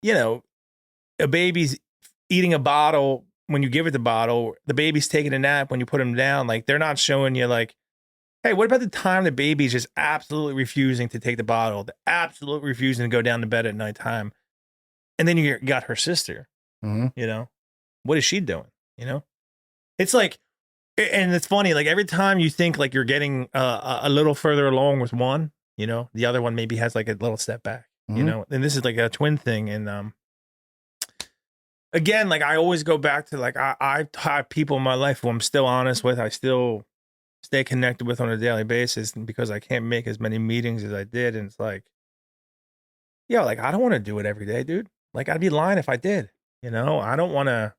you know, a baby's eating a bottle when you give it the bottle, the baby's taking a nap when you put him down. Like, they're not showing you like, hey, what about the time the baby's just absolutely refusing to take the bottle, absolutely refusing to go down to bed at nighttime, and then you got her sister. You know, what is she doing? You know, it's like, and it's funny. Like every time you think like you're getting a little further along with one, you know, the other one maybe has like a little step back. You know, and this is like a twin thing. And again, like I always go back to like I have people in my life who I'm still honest with. I still stay connected with on a daily basis, and because I can't make as many meetings as I did, and it's like, yeah, like I don't want to do it every day, dude. Like I'd be lying if I did. You know, I don't want to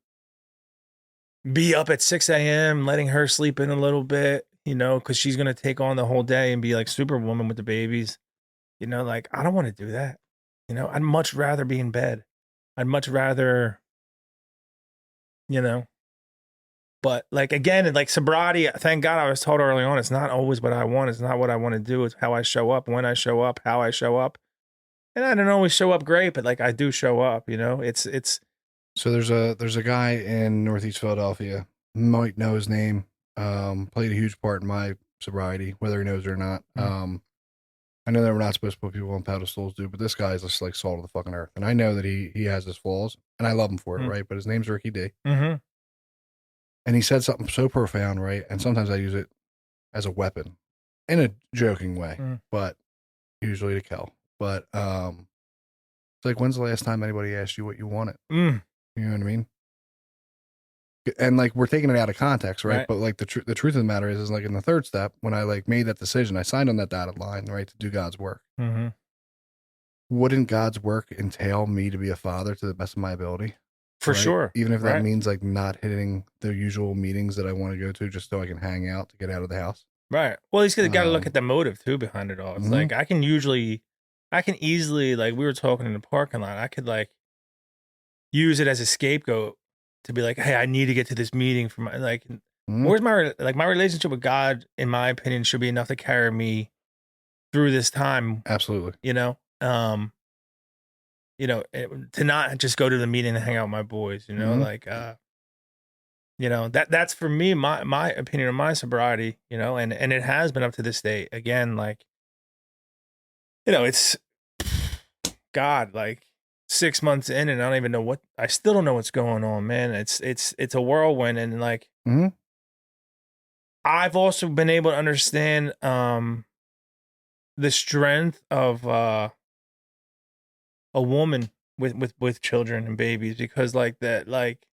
be up at 6 a.m. letting her sleep in a little bit, you know, because she's gonna take on the whole day and be like Superwoman with the babies. You know, like I don't want to do that. You know, I'd much rather be in bed. I'd much rather, you know. But like again, like sobriety, thank God I was told early on, it's not always what I want. It's not what I want to do. It's how I show up, when I show up, how I show up. And I don't always show up great, but like I do show up, you know. It's So there's a guy in Northeast Philadelphia. Might know his name. Played a huge part in my sobriety, whether he knows it or not. I know that we're not supposed to put people on pedestals, dude, but this guy is just like salt of the fucking earth. And I know that he has his flaws, and I love him for it, right? But his name's Ricky D. And he said something so profound, right? And sometimes I use it as a weapon in a joking way, but usually to kill. But it's like, when's the last time anybody asked you what you wanted? You know what I mean? And like we're taking it out of context, right? But like the truth of the matter is like in the third step, when I like made that decision, I signed on that dotted line, right, to do God's work. Wouldn't God's work entail me to be a father to the best of my ability? for sure. Even if that means like not hitting the usual meetings that I want to go to just so I can hang out to get out of the house. Right. Well, he's got to look at the motive too behind it all. It's like I can easily, like we were talking in the parking lot, I could like use it as a scapegoat to be like, hey, I need to get to this meeting for my like. Where's my my relationship with God? In my opinion, should be enough to carry me through this time. Absolutely. You know, to not just go to the meeting and hang out with my boys. You know, like you know, that's for me, my opinion on my sobriety, you know, and it has been up to this day. Again, like, you know, it's God, like 6 months in, and I don't even know I still don't know what's going on, man. It's a whirlwind, and like I've also been able to understand the strength of a woman with children and babies, because like that, like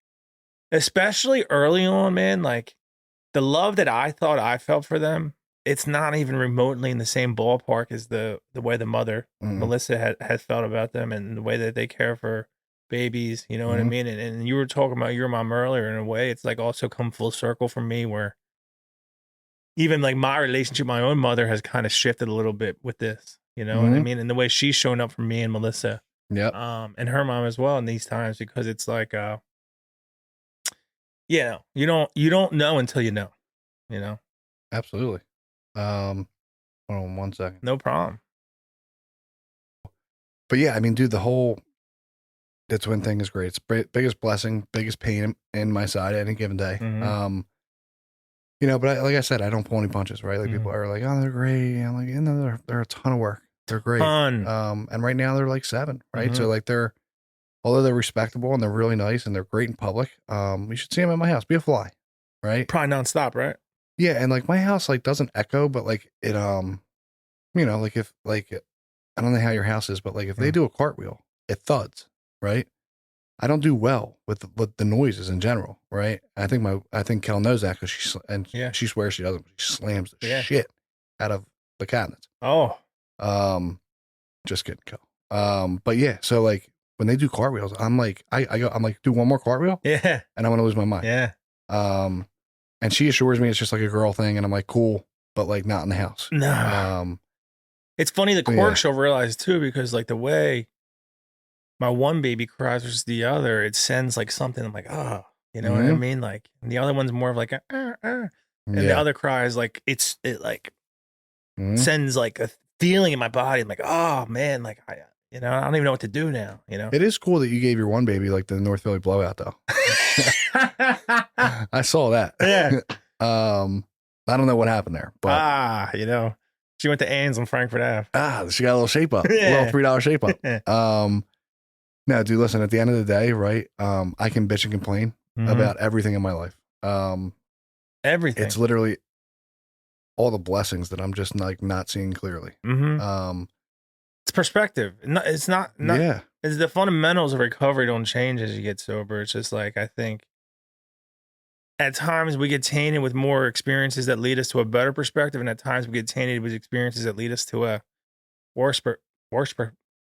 especially early on, man, like the love that I thought I felt for them, it's not even remotely in the same ballpark as the way the mother, Melissa, has felt about them, and the way that they care for babies. You know what I mean? And you were talking about your mom earlier. In a way, it's like also come full circle for me, where even like my relationship with my own mother has kind of shifted a little bit with this. You know what I mean? And the way she's shown up for me and Melissa, and her mom as well in these times, because it's like, yeah, you don't know until you know, you know? Absolutely. Hold on 1 second. No problem. But yeah, I mean, dude, the twin thing is great. It's biggest blessing, biggest pain in my side at any given day. You know, but like I said, I don't pull any punches, right? Like people are like, oh, they're great. I'm like, you know, they're a ton of work. They're great. And right now they're like 7, right? So like although they're respectable and they're really nice and they're great in public, you should see them at my house. Be a fly, right? Probably nonstop, right? Yeah, and like my house like doesn't echo, but like it you know, like if like I don't know how your house is, but like if they do a cartwheel, it thuds, right? I don't do well with the noises in general, right? I think Kel knows that because she swears she doesn't. She slams the shit out of the cabinets. Oh, just kidding, Kel. But yeah, so like when they do cartwheels, I'm like, I'm like, do one more cartwheel, yeah, and I'm gonna lose my mind. yeah. And she assures me it's just like a girl thing, and I'm like, cool, but like not in the house. No. It's funny the quirks you'll realize too, because like the way my one baby cries versus the other, it sends like something. I'm like, oh, you know what I mean? Like the other one's more of like and the other cries like it like sends like a feeling in my body. I'm like, oh man, like I don't even know what to do now. You know, it is cool that you gave your one baby like the North Philly blowout though. I saw that. Yeah. I don't know what happened there, but she went to Ann's on Frankfurt Ave. She got a little shape up, a little $3 shape up. No, dude, listen, at the end of the day, right? I can bitch and complain about everything in my life. Everything. It's literally all the blessings that I'm just like not seeing clearly. It's perspective. It's not. It's the fundamentals of recovery don't change as you get sober. It's just like, I think at times we get tainted with more experiences that lead us to a better perspective, and at times we get tainted with experiences that lead us to a worse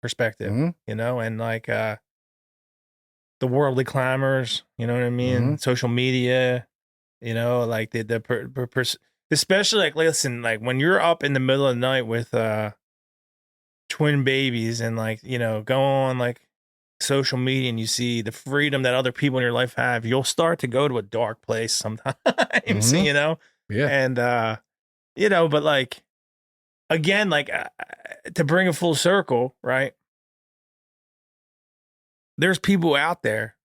perspective, you know, and like the worldly clamors, you know what I mean? Social media, you know, like especially like, listen, like when you're up in the middle of the night with twin babies and like, you know, go on like social media and you see the freedom that other people in your life have, you'll start to go to a dark place sometimes, you know? Yeah. And, you know, but like, again, like to bring a full circle, right? There's people out there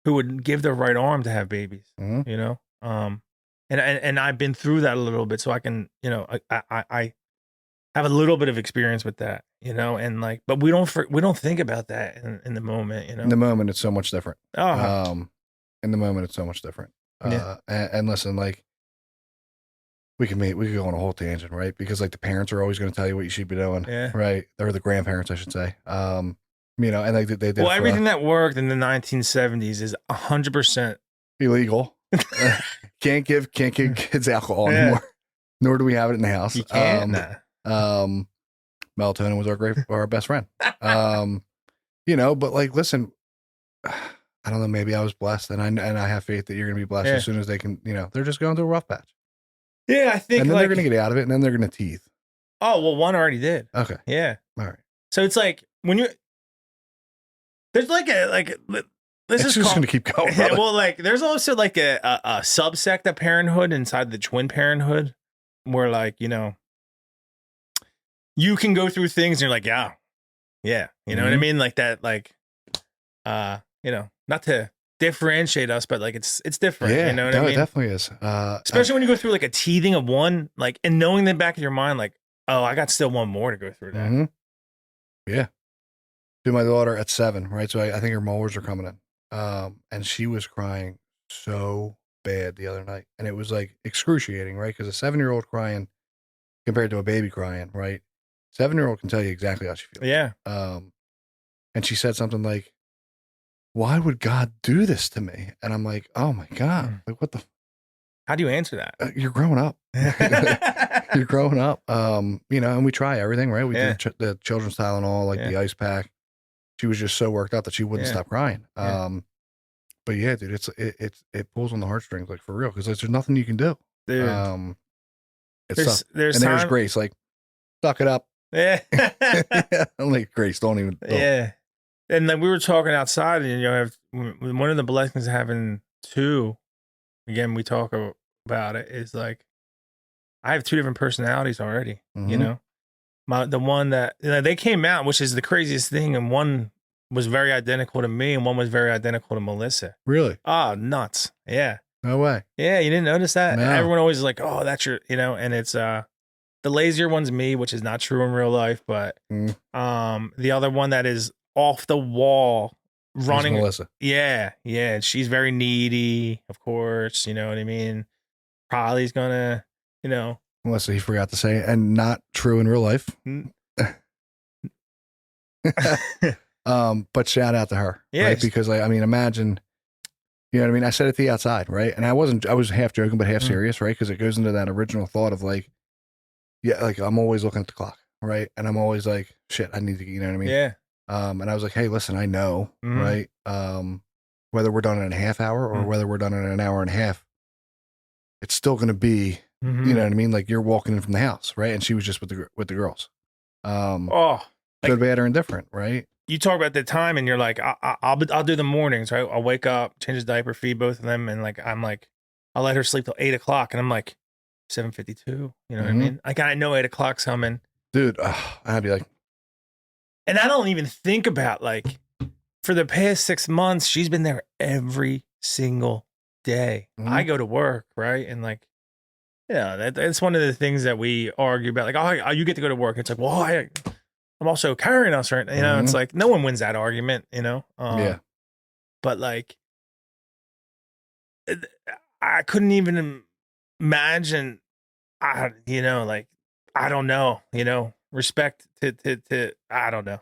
who would give their right arm to have babies, you know? And I've been through that a little bit, so I can, you know, I have a little bit of experience with that, you know, and like, but we don't think about that in the moment, you know. In the moment, it's so much different. Oh. In the moment, it's so much different. And listen, like we could go on a whole tangent, right? Because like the parents are always going to tell you what you should be doing, right? Or the grandparents, I should say. You know, and like they did. Well, everything that worked in the 1970s is 100% illegal. Can't give kids alcohol anymore. Nor do we have it in the house. You can't. Melatonin was our best friend. You know, but like, listen, I don't know. Maybe I was blessed, and I have faith that you're going to be blessed as soon as they can. You know, they're just going through a rough patch. Yeah, I think, and then they're going to get out of it, and then they're going to teeth. Oh well, one already did. Okay. Yeah. All right. So it's like when you there's like let's just going to keep going. Yeah, well, like there's also like a subsect of parenthood inside the twin parenthood, where like, you know, you can go through things and you're like, yeah, you know what I mean, like that, like, you know, not to differentiate us, but like it's different. Yeah, you know what I mean? It definitely is. Especially when you go through like a teething of one, like, and knowing in the back of your mind, like, oh, I got still one more to go through that. Yeah. To my daughter at 7, right? So I think her molars are coming in. And she was crying so bad the other night, and it was like excruciating, right? Because a 7-year-old crying compared to a baby crying, right? 7-year-old can tell you exactly how she feels. Yeah. And she said something like, "Why would God do this to me?" And I'm like, "Oh my God, like what the? How do you answer that? You're growing up. You're growing up. You know, and we try everything, right? We did the children's Tylenol, like the ice pack. She was just so worked out that she wouldn't stop crying. But yeah, dude, it pulls on the heartstrings, like for real, because there's nothing you can do. Dude. It's tough. There's Grace, like, suck it up. Yeah. I'm like, Grace, don't. Yeah. And like we were talking outside, and you know, one of the blessings of having two, again, we talk about it, is like I have 2 different personalities already. You know, the one that, you know, they came out, which is the craziest thing, and one was very identical to me, and one was very identical to Melissa. Really? Oh, nuts! Yeah. No way. Yeah, you didn't notice that? No. Everyone always is like, oh, that's your, you know, and it's the lazier one's me, which is not true in real life, but the other one that is off the wall running. It's Melissa. Yeah, yeah. She's very needy, of course, you know what I mean? Probably's gonna, you know. Melissa, he forgot to say, and not true in real life. But shout out to her, Yeah, right? Because I mean, imagine, you know what I mean? I said it to the outside, right? And I was half joking, but half serious, right? Because it goes into that original thought of like, yeah, like I'm always looking at the clock, right? And I'm always like, shit, I need to, you know what I mean? Yeah. And I was like, hey, listen, I know, right? Whether we're done in a half hour or whether we're done in an hour and a half, it's still going to be, you know what I mean? Like you're walking in from the house, right? And she was just with the girls. Good, bad, or indifferent, right? You talk about the time, and you're like, I'll do the mornings, right? I'll wake up, change the diaper, feed both of them, and like I'm like, I'll let her sleep till 8 o'clock, and I'm like, 7:52. You know what I mean? Like I know 8 o'clock's coming, dude. I'd be like, and I don't even think about like for the past 6 months, she's been there every single day. I go to work, right, and like. Yeah, that's one of the things that we argue about. Like, oh, you get to go to work. It's like, well, I'm also carrying us, right? You know, it's like no one wins that argument, you know? Yeah. But like, I couldn't even imagine, you know, like, I don't know, you know, respect to I don't know.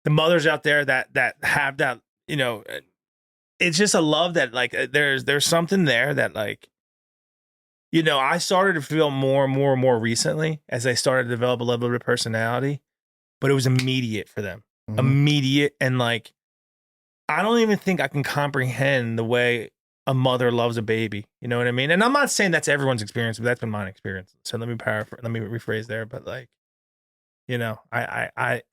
The mothers out there that have that, you know, it's just a love that like, there's something there that like, you know, I started to feel more and more recently as I started to develop a level of personality, but it was immediate for them. Immediate. And like, I don't even think I can comprehend the way a mother loves a baby. You know what I mean? And I'm not saying that's everyone's experience, but that's been my experience. So let me rephrase there. But like, you know, I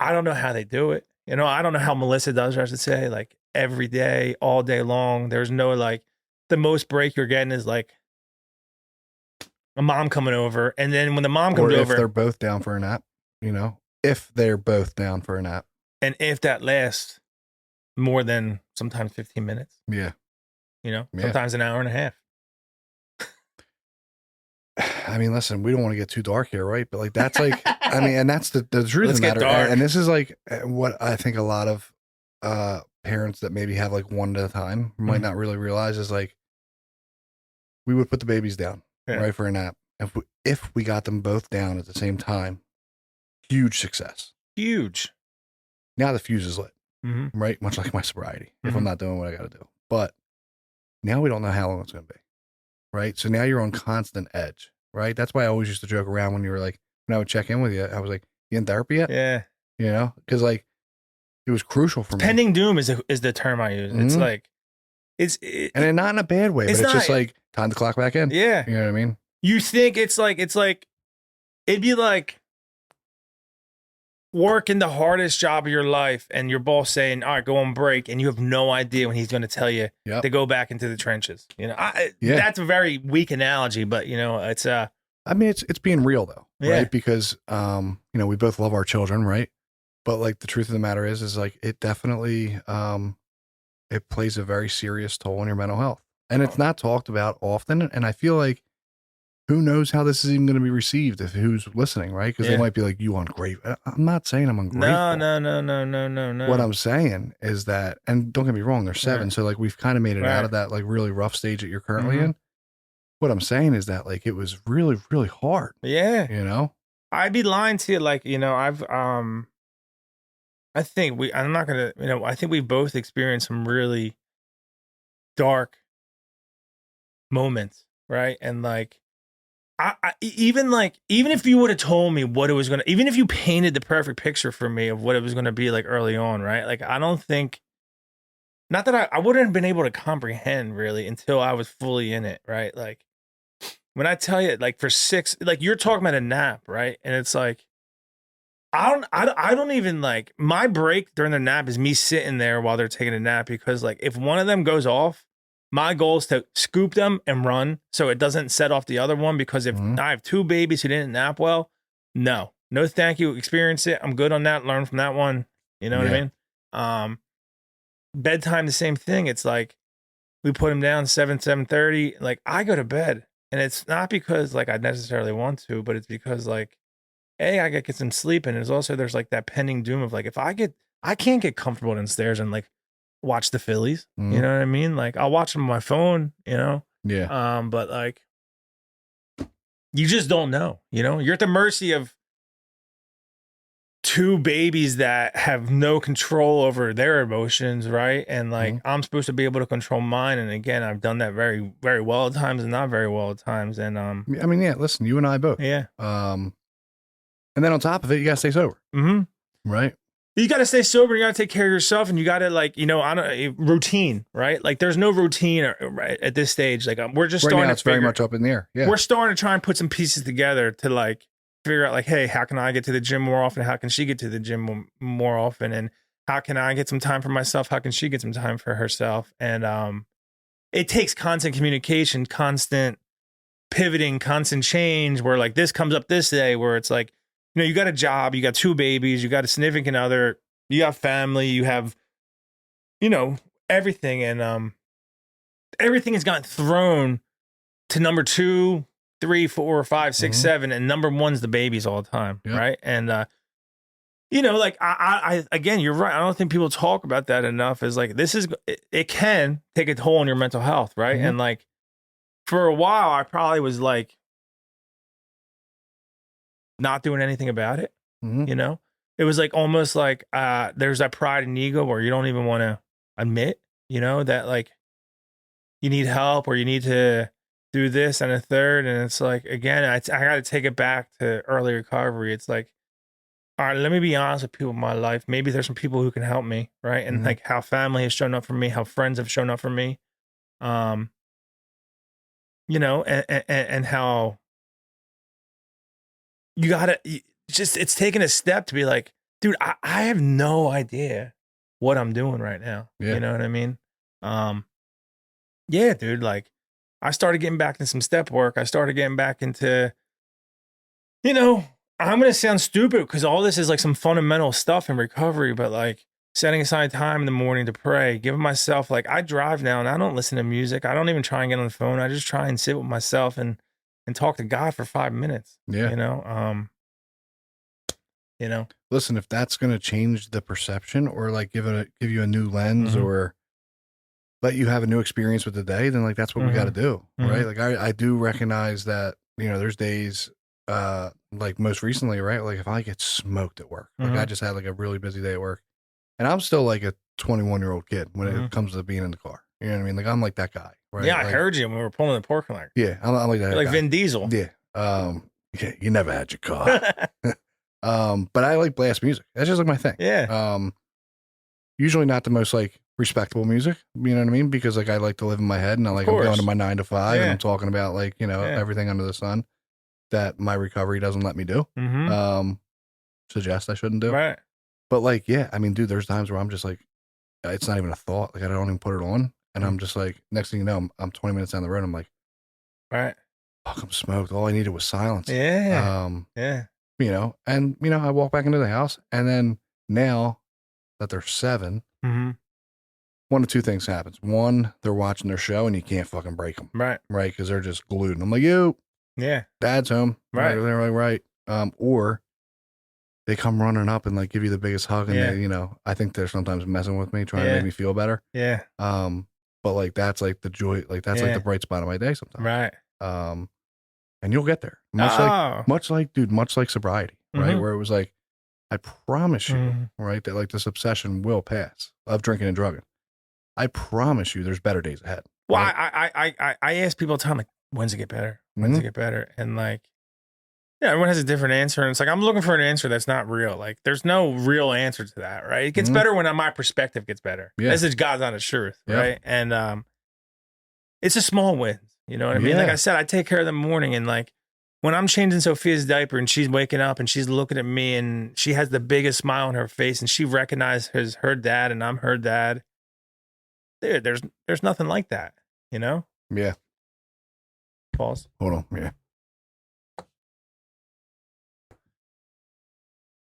don't know how they do it. You know, I don't know how Melissa does, or I should say, like every day, all day long. There's no like, the most break you're getting is like, a mom coming over, and then when the mom comes over, if they're both down for a nap, you know, if they're both down for a nap, and if that lasts more than sometimes 15 minutes, you know, sometimes an hour and a half. I mean, listen, we don't want to get too dark here, right? But like, that's like, I mean, and that's the truth of the matter. And this is like what I think a lot of parents that maybe have like one at a time might not really realize is like, we would put the babies down. Right, for a nap. If we got them both down at the same time, huge success. Huge. Now the fuse is lit, right? Much like my sobriety, if I'm not doing what I got to do. But now we don't know how long it's going to be, right? So now you're on constant edge, right? That's why I always used to joke around when you were like, when I would check in with you, I was like, you in therapy yet? Yeah. You know, because like it was crucial for me. Pending doom is the term I use. It's like, and not in a bad way, but it's just like time to clock back in. Yeah. You know what I mean? You think it's like, it'd be like working the hardest job of your life and your boss saying, all right, go on break. And you have no idea when he's going to tell you to go back into the trenches. You know, that's a very weak analogy, but you know, it's, I mean, it's being real though, right? Because, you know, we both love our children, right? But like the truth of the matter is like, it definitely, it plays a very serious toll on your mental health, and it's not talked about often. And I feel like, who knows how this is even going to be received if who's listening, right? Because they might be like, you ungrateful. I'm not saying I'm ungrateful. No. What I'm saying is that, and don't get me wrong, they're 7. So like, we've kind of made it out of that like really rough stage that you're currently in. What I'm saying is that like, it was really, really hard. Yeah. You know, I'd be lying to you. Like, you know, I think I'm not going to, you know, I think we both experienced some really dark moments. Right. And like, even if you would have told me what it was going to, even if you painted the perfect picture for me of what it was going to be like early on, right? Like, I don't think, not that I wouldn't have been able to comprehend really until I was fully in it, right? Like, when I tell you, like for 6, like you're talking about a nap, right? And it's like, I don't even like, my break during the nap is me sitting there while they're taking a nap, because like if one of them goes off, my goal is to scoop them and run so it doesn't set off the other one, because if I have 2 babies who didn't nap well, no thank you, experience it, I'm good on that, learn from that one, you know what I mean? Bedtime, the same thing. It's like we put them down 7:30, like I go to bed, and it's not because like I necessarily want to, but it's because like I gotta get some sleep, and there's like that pending doom of like, if I can't get comfortable downstairs and like watch the Phillies, you know what I mean? Like I'll watch them on my phone, you know? Yeah. But like, you just don't know, you know? You're at the mercy of two babies that have no control over their emotions, right? And like I'm supposed to be able to control mine. And again, I've done that very, very well at times and not very well at times. And I mean, yeah, listen, you and I both. yeah. And then on top of it, you gotta stay sober. Right? You got to stay sober. You got to take care of yourself, and you got to like, routine, right? Like there's no routine right at this stage. Like we're just right starting now, to it's very much up in the air. Yeah. We're starting to try and put some pieces together to like figure out like, hey, how can I get to the gym more often? How can she get to the gym more often? And how can I get some time for myself? How can she get some time for herself? And it takes constant communication, constant pivoting, constant change where like this comes up this day where it's like, you got a job, you got two babies, you got a significant other, you have family, you have, everything. And everything has gotten thrown to number 2, 3, 4, 5, 6, 7, and number 1's the babies all the time. Yep. Right. And like I again, you're right. I don't think people talk about that enough. Is like it can take a toll on your mental health, right? And like for a while I probably was like not doing anything about it. It was like almost like there's that pride and ego where you don't even want to admit, that like you need help or you need to do this and a third. And it's like, again, I got to take it back to early recovery. It's like, all right, let me be honest with people in my life. Maybe there's some people who can help me, right? And like how family has shown up for me, how friends have shown up for me, and how you gotta it's taking a step to be like, dude, I have no idea what I'm doing right now. Yeah. You know what I mean? Yeah, dude, like I started getting back into some step work. I started getting back into, I'm going to sound stupid because all this is like some fundamental stuff in recovery, but like setting aside time in the morning to pray, giving myself, like I drive now and I don't listen to music. I don't even try and get on the phone. I just try and sit with myself and talk to God for 5 minutes. Yeah. Listen, if that's going to change the perception or like give you a new lens or let you have a new experience with the day, then like that's what we got to do, right? Like I do recognize that there's days like most recently, right? Like if I get smoked at work, like I just had like a really busy day at work, and I'm still like a 21-year-old kid when it comes to being in the car. You know what I mean? Like I'm like that guy, right? Yeah, like, I heard you when we were pulling the parking lot. Yeah, I'm like that. You're like guy. Vin Diesel. Yeah. Yeah, you never had your car. But I like blast music. That's just like my thing. Yeah. Usually not the most like respectable music, you know what I mean? Because like I like to live in my head and I'm going to my 9 to 5 and I'm talking about like, everything under the sun that my recovery doesn't let me do. Suggest I shouldn't do. Right. But like, yeah, I mean, dude, there's times where I'm just like, it's not even a thought. Like I don't even put it on. And I'm just like, next thing you know, I'm 20 minutes down the road. I'm like, right. Fuck, I'm smoked. All I needed was silence. Yeah. Yeah. And I walk back into the house and then now that they're 7, one of two things happens. One, they're watching their show and you can't fucking break them. Right. Right. Cause they're just glued. And I'm like, yeah, Dad's home. Right. They're like, right. Or they come running up and like give you the biggest hug. And they, I think they're sometimes messing with me, trying to make me feel better. Yeah. But like, that's like the joy, like that's like the bright spot of my day sometimes. Right. And you'll get there. Much like sobriety, right? Where it was like, I promise you, right, that like this obsession will pass of drinking and drugging. I promise you there's better days ahead. Well, right? I ask people all the time, like, when's it get better? When's it get better? And like, yeah, everyone has a different answer. And it's like, I'm looking for an answer that's not real. Like, there's no real answer to that, right? It gets better when my perspective gets better. Yeah. This is God's honest truth, right? And it's a small win. You know what I mean? Like I said, I take care of the morning and like when I'm changing Sophia's diaper and she's waking up and she's looking at me and she has the biggest smile on her face and she recognizes her dad and I'm her dad. Dude, there's nothing like that, Yeah. Pause. Hold on. Yeah.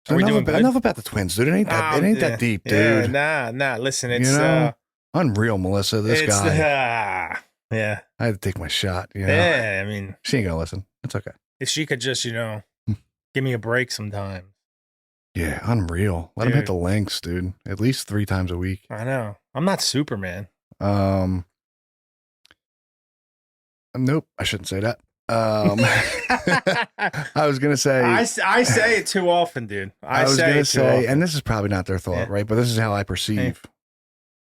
So enough about the twins, dude. It ain't that deep, dude. Nah. Listen, it's unreal, Melissa. This guy. Yeah. I had to take my shot. Yeah, I mean, she ain't gonna listen. It's okay. If she could just, give me a break sometime. Yeah, unreal. Let him hit the links, dude. At least 3 times a week. I know. I'm not Superman. Nope, I shouldn't say that. I was gonna say, I say it too often, dude. I was gonna say, and this is probably not their thought, Yeah. right? But this is how I perceive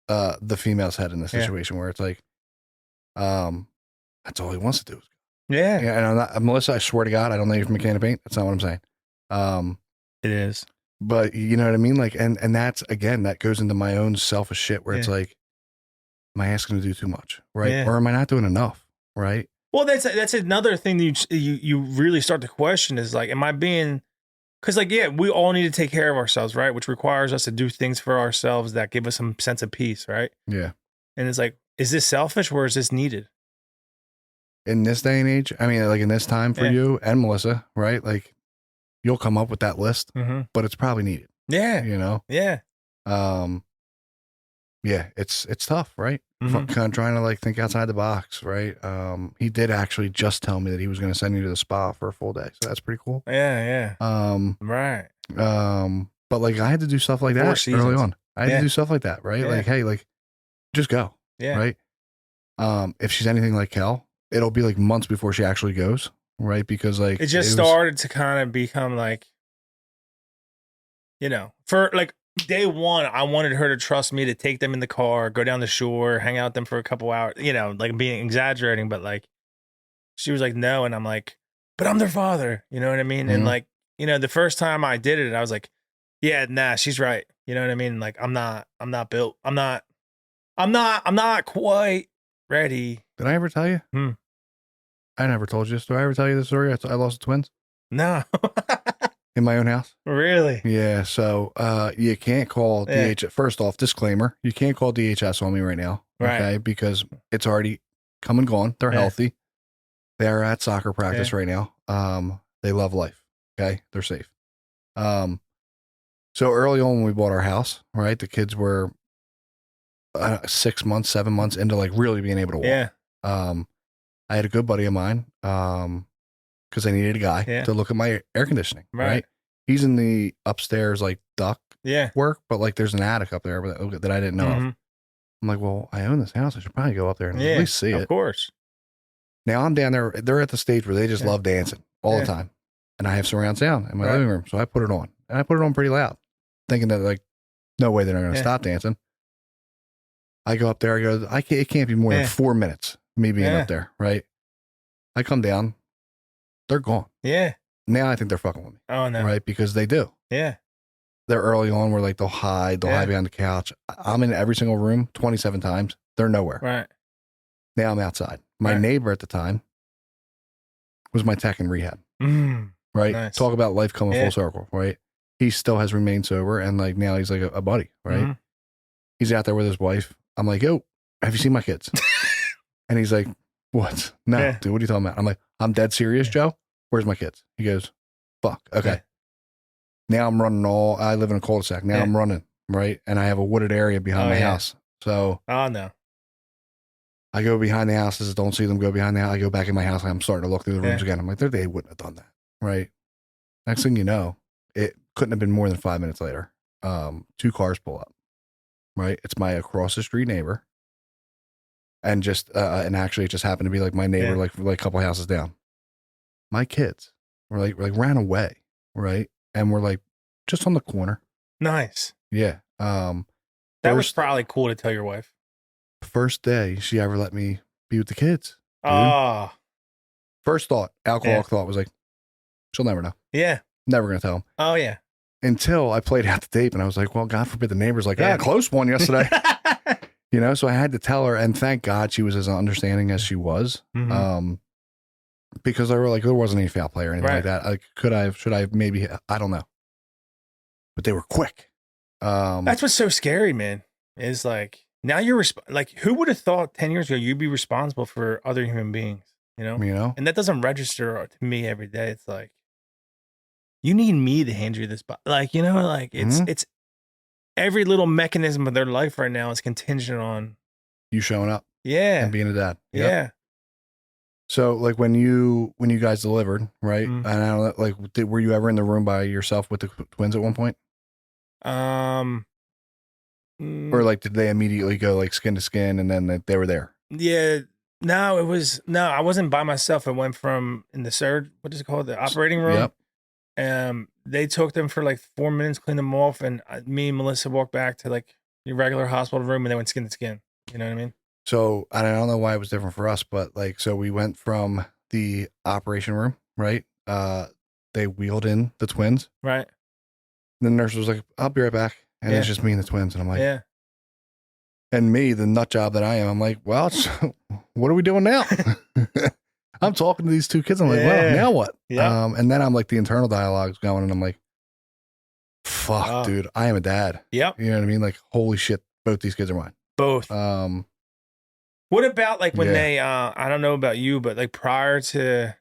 the female's head in this situation, where it's like, that's all he wants to do. Yeah. And I'm not, Melissa, I swear to God, I don't know you from a can of paint. That's not what I'm saying. It is. But you know what I mean? Like, and that's, again, that goes into my own selfish shit where it's like, am I asking to do too much? Right. Yeah. Or am I not doing enough? Right. Well, that's another thing that you really start to question is like, am I being, because like, yeah, we all need to take care of ourselves, right? Which requires us to do things for ourselves that give us some sense of peace, right? Yeah. And it's like, is this selfish or is this needed? In this day and age, I mean, like in this time for you and Melissa, right? Like, you'll come up with that list, but it's probably needed. Yeah. You know? Yeah. Yeah, it's tough, right? Kind of trying to like think outside the box, right? He did actually just tell me that he was going to send you to the spa for a full day, so that's pretty cool. Yeah. Right. But like I had to do stuff like that early on. I had to do stuff like that, right? Like, hey, like, just go, right? If she's anything like Kel, it'll be like months before she actually goes, right? Because like it just started to kind of become like, you know, for like day one, I wanted her to trust me to take them in the car, go down the shore, hang out with them for a couple hours, you know, like being exaggerating, but like she was like, no. And I'm like, but I'm their father. You know what I mean? And like, you know, the first time I did it, I was like, yeah, nah, she's right. You know what I mean? Like, I'm not built. I'm not quite ready. Did I ever tell you? I never told you this. Did I ever tell you the story? I lost the twins. No. In my own house. Really? Yeah. So you can't call DHS. First off, disclaimer, you can't call DHS on me right now. Right. Okay. Because it's already come and gone. They're healthy. They're at soccer practice right now. They love life. Okay. They're safe. So early on when we bought our house, right, the kids were 6 months, 7 months into like really being able to walk. Yeah. I had a good buddy of mine, because I needed a guy to look at my air conditioning. Right. He's in the upstairs like duct work, but like there's an attic up there that I didn't know of. I'm like, well, I own this house. I should probably go up there and at least see it. Of course. Now I'm down there. They're at the stage where they just love dancing all the time, and I have surround sound in my living room, so I put it on, and I put it on pretty loud, thinking that like, no way they're not going to stop dancing. I go up there. I go, it can't be more than 4 minutes. Me being up there, right? I come down, they're gone. Yeah. Now I think they're fucking with me. Oh no. Right? Because they do. Yeah. They're early on where like they'll hide behind the couch. I'm in every single room 27 times. They're nowhere. Right. Now I'm outside. My neighbor at the time was my tech in rehab. Right? Nice. Talk about life coming full circle, right? He still has remained sober, and like now he's like a buddy, right? He's out there with his wife. I'm like, yo, have you seen my kids? And he's like, what? No, dude, what are you talking about? I'm like, I'm dead serious, Joe. Where's my kids? He goes, fuck. Okay. Now I'm running I live in a cul-de-sac. Now I'm running, right? And I have a wooded area behind my house. So. Oh, no. I go behind the houses, don't see them go behind the house. I go back in my house and I'm starting to look through the rooms again. I'm like, they wouldn't have done that, right? Next thing you know, it couldn't have been more than 5 minutes later. 2 cars pull up, right? It's my across the street neighbor. And just, and actually it just happened to be like my neighbor, like a couple houses down. My kids were like ran away, right? And we're like just on the corner. Nice. Yeah. That was probably cool to tell your wife. First day she ever let me be with the kids. Oh. First thought, alcoholic thought was like, she'll never know. Yeah. Never gonna tell him. Oh yeah. Until I played out the tape and I was like, well, God forbid the neighbor's like, close one yesterday. You know, so I had to tell her, and thank God she was as understanding as she was. Because I were like, there wasn't any foul play or anything like that. Like, should I have maybe, I don't know. But they were quick. That's what's so scary, man. Is like, now you're like, who would have thought 10 years ago you'd be responsible for other human beings, you know? And that doesn't register to me every day. It's like, you need me to hand you this, like, you know, like it's every little mechanism of their life right now is contingent on you showing up. Yeah. And being a dad. Yep. Yeah. So like when you guys delivered, right? And I don't know, like, were you ever in the room by yourself with the twins at one point? Or like, did they immediately go like skin to skin and then they were there? Yeah. No, I wasn't by myself. I went from in the surge, what is it called? The operating room. Yep. They took them for like 4 minutes, cleaned them off, and me and Melissa walked back to like the regular hospital room, and they went skin to skin. You know what I mean? So I don't know why it was different for us, but like, so we went from the operation room, right? They wheeled in the twins. Right. The nurse was like, "I'll be right back," and it's just me and the twins, and I'm like, yeah. And me, the nut job that I am, I'm like, well, what are we doing now? I'm talking to these two kids. I'm like, well, now what? Yeah. And then I'm like, the internal dialogue's going, and I'm like, fuck, dude, I am a dad. Yep. You know what I mean? Like, holy shit, both these kids are mine. Both. What about like when they, I don't know about you, but like prior to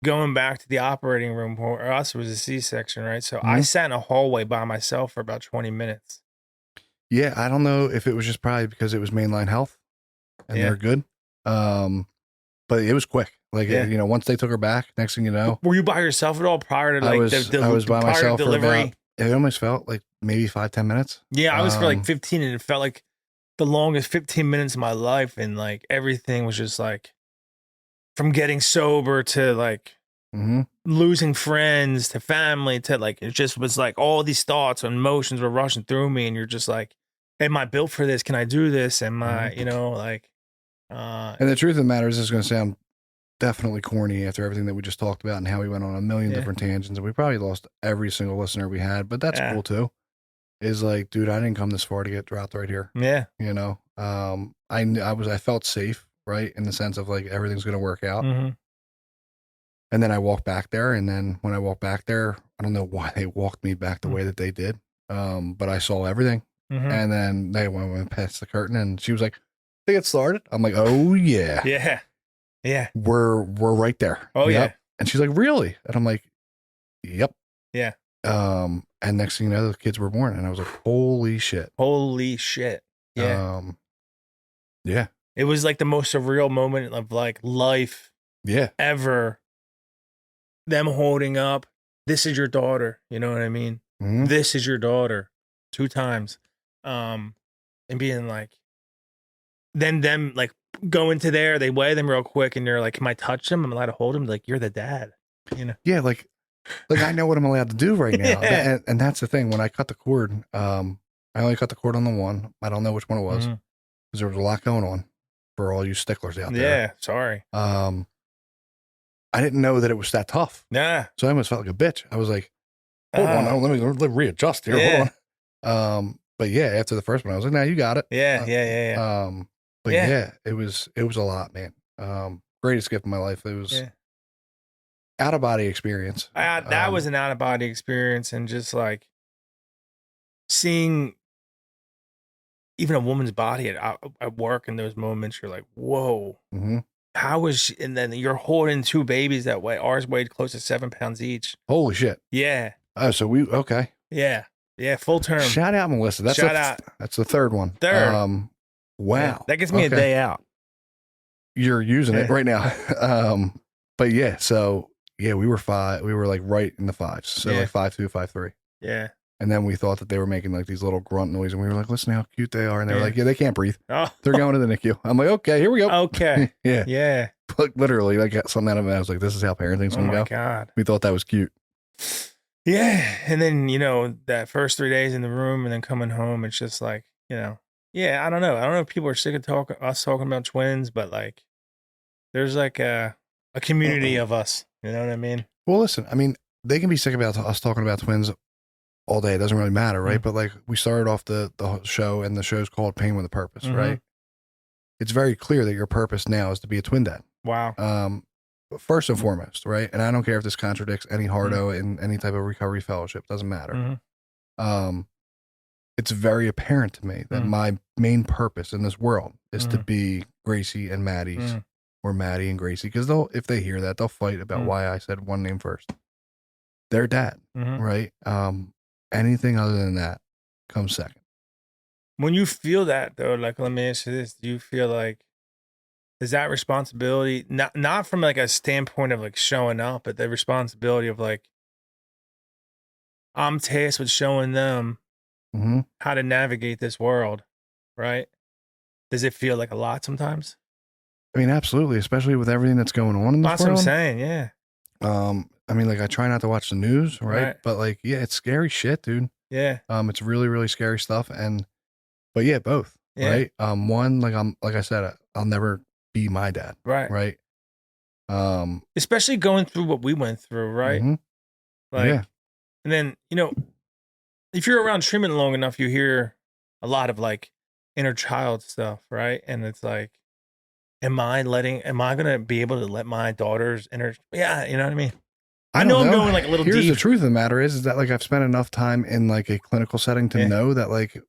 going back to the operating room, for us, it was a C-section, right? So I sat in a hallway by myself for about 20 minutes. Yeah, I don't know if it was just probably because it was mainline health and they're good. But it was quick. Like, you know, once they took her back, next thing you know. Were you by yourself at all prior to like I was by myself for about, it almost felt like maybe 5-10 minutes. Yeah, I was for like 15 and it felt like the longest 15 minutes of my life. And like everything was just like from getting sober to like losing friends to family to like, it just was like all these thoughts and emotions were rushing through me. And you're just like, am I built for this? Can I do this? Am I, you know, like, and the truth of the matter is, it's going to sound definitely corny after everything that we just talked about and how we went on a million different tangents, and we probably lost every single listener we had, but that's cool too. Is like, dude, I didn't come this far to get dropped right here. Yeah. You know, I felt safe, right? In the sense of like, everything's going to work out. And then I walked back there. And then when I walked back there, I don't know why they walked me back the way that they did. But I saw everything. And then they went past the curtain and she was like, they get started. I'm like, oh yeah. Yeah. Yeah. We're right there. Oh yeah. And she's like, really? And I'm like, yep. Yeah. And next thing you know, the kids were born, and I was like, holy shit. Holy shit. Yeah. Yeah. It was like the most surreal moment of like life. Yeah. Ever. Them holding up, this is your daughter. You know what I mean? This is your daughter 2 times. And being like, then them like go into there, they weigh them real quick, and they're like, can I touch them? I'm allowed to hold them. Like, you're the dad, you know? Yeah. Like I know what I'm allowed to do right now. And that's the thing. When I cut the cord, I only cut the cord on the one. I don't know which one it was, because there was a lot going on for all you sticklers out there. Yeah. Sorry. I didn't know that it was that tough. Yeah. So I almost felt like a bitch. I was like, hold on, let me readjust here. Yeah. Hold on. But yeah, after the first one, I was like, nah, you got it. Yeah. But yeah, it was a lot, man. Greatest gift of my life. It was out of body experience. That was an out of body experience, and just like seeing even a woman's body at work in those moments, you're like, whoa. How is she? And then you're holding 2 babies that way. Ours weighed close to 7 pounds each. Holy shit. Yeah. Oh, so okay. Yeah. Full term. Shout out, Melissa. That's the third one. Third. Wow. Yeah, that gets me a day out. You're using it right now. But yeah, so yeah, we were 5. We were like right in the 5s. So like 5'2", 5'3". Yeah. And then we thought that they were making like these little grunt noises, and we were like, listen how cute they are. And they were like, yeah, they can't breathe. Oh. They're going to the NICU. I'm like, okay, here we go. Okay. Yeah. Like literally, like something out of it. I was like, this is how parenting's going to go. Oh my God. We thought that was cute. Yeah. And then, you know, that first 3 days in the room and then coming home, it's just like, you know, I don't know. I don't know if people are sick of us talking about twins, but like there's like a community of us. You know what I mean? Well, listen, I mean, they can be sick about us talking about twins all day. It doesn't really matter, right? But like, we started off the show, and the show's called Pain with a Purpose, right? It's very clear that your purpose now is to be a twin dad. Wow. First and foremost, right? And I don't care if this contradicts any hardo in any type of recovery fellowship, doesn't matter. It's very apparent to me that my main purpose in this world is to be Gracie and Maddie's, or Maddie and Gracie, because if they hear that, they'll fight about why I said one name first. Their dad, right? Anything other than that comes second. When you feel that, though, like, let me ask you this: do you feel like, is that responsibility not from like a standpoint of like showing up, but the responsibility of like, I'm tasked with showing them how to navigate this world, right? Does it feel like a lot sometimes? I mean, absolutely, especially with everything that's going on in this That's what I'm world. saying. Yeah. I mean, like I try not to watch the news, right? Right. But like, yeah, it's scary shit, dude. Yeah. It's really, really scary stuff. But yeah, both, Yeah. right? One, like I said, I'll never be my dad, Right. right? Especially going through what we went through, right? Mhm. Like, Yeah. and then, if you're around Truman long enough, you hear a lot of like inner child stuff, right? And it's like, am I going to be able to let my daughter's yeah, you know what I mean? I know I'm going like a little Here's deep. the truth of the matter is that like I've spent enough time in like a clinical setting to know that like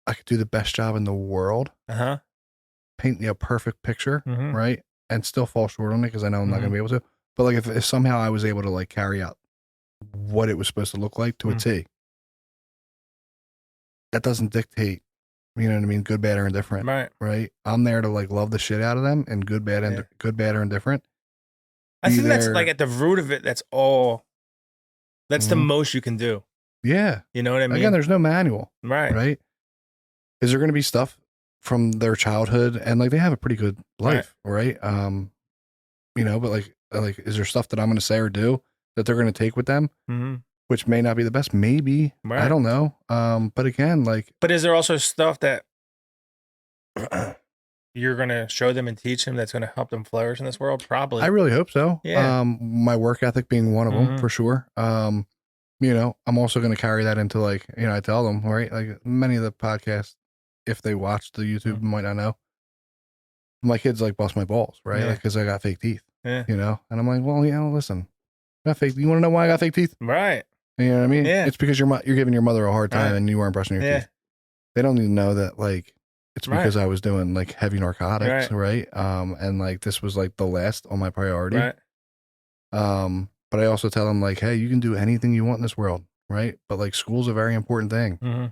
I could do the best job in the world, paint a perfect picture, Mhm. right? And still fall short on it because I know I'm not going to be able to. But like if somehow I was able to like carry out what it was supposed to look like to a T, that doesn't dictate, you know what I mean, good, bad, or indifferent, right? I'm there to like love the shit out of them and good, bad, or indifferent. I think that's like at the root of it. That's all. That's the most you can do. Yeah. You know what I mean? Again, there's no manual, Right. right? Is there going to be stuff from their childhood and like they have a pretty good life, right? But like, is there stuff that I'm going to say or do that they're going to take with them, which may not be the best? Maybe. I don't know. But again, like, but is there also stuff that you're going to show them and teach them that's going to help them flourish in this world? Probably. I really hope so. Yeah. My work ethic being one of them for sure. I'm also going to carry that into like, I tell them, right? Like many of the podcasts, if they watch the YouTube, might not know. My kids like bust my balls, right? Like, cause I got fake teeth, and I'm like, well, listen, I got fake. You want to know why I got fake teeth? Right. You know what I mean? Yeah. It's because you're giving your mother a hard time and you weren't brushing your teeth. They don't need to know that like it's because I was doing like heavy narcotics, right? And like this was like the last on my priority. Right. But I also tell them like, hey, you can do anything you want in this world, right? But like school's a very important thing.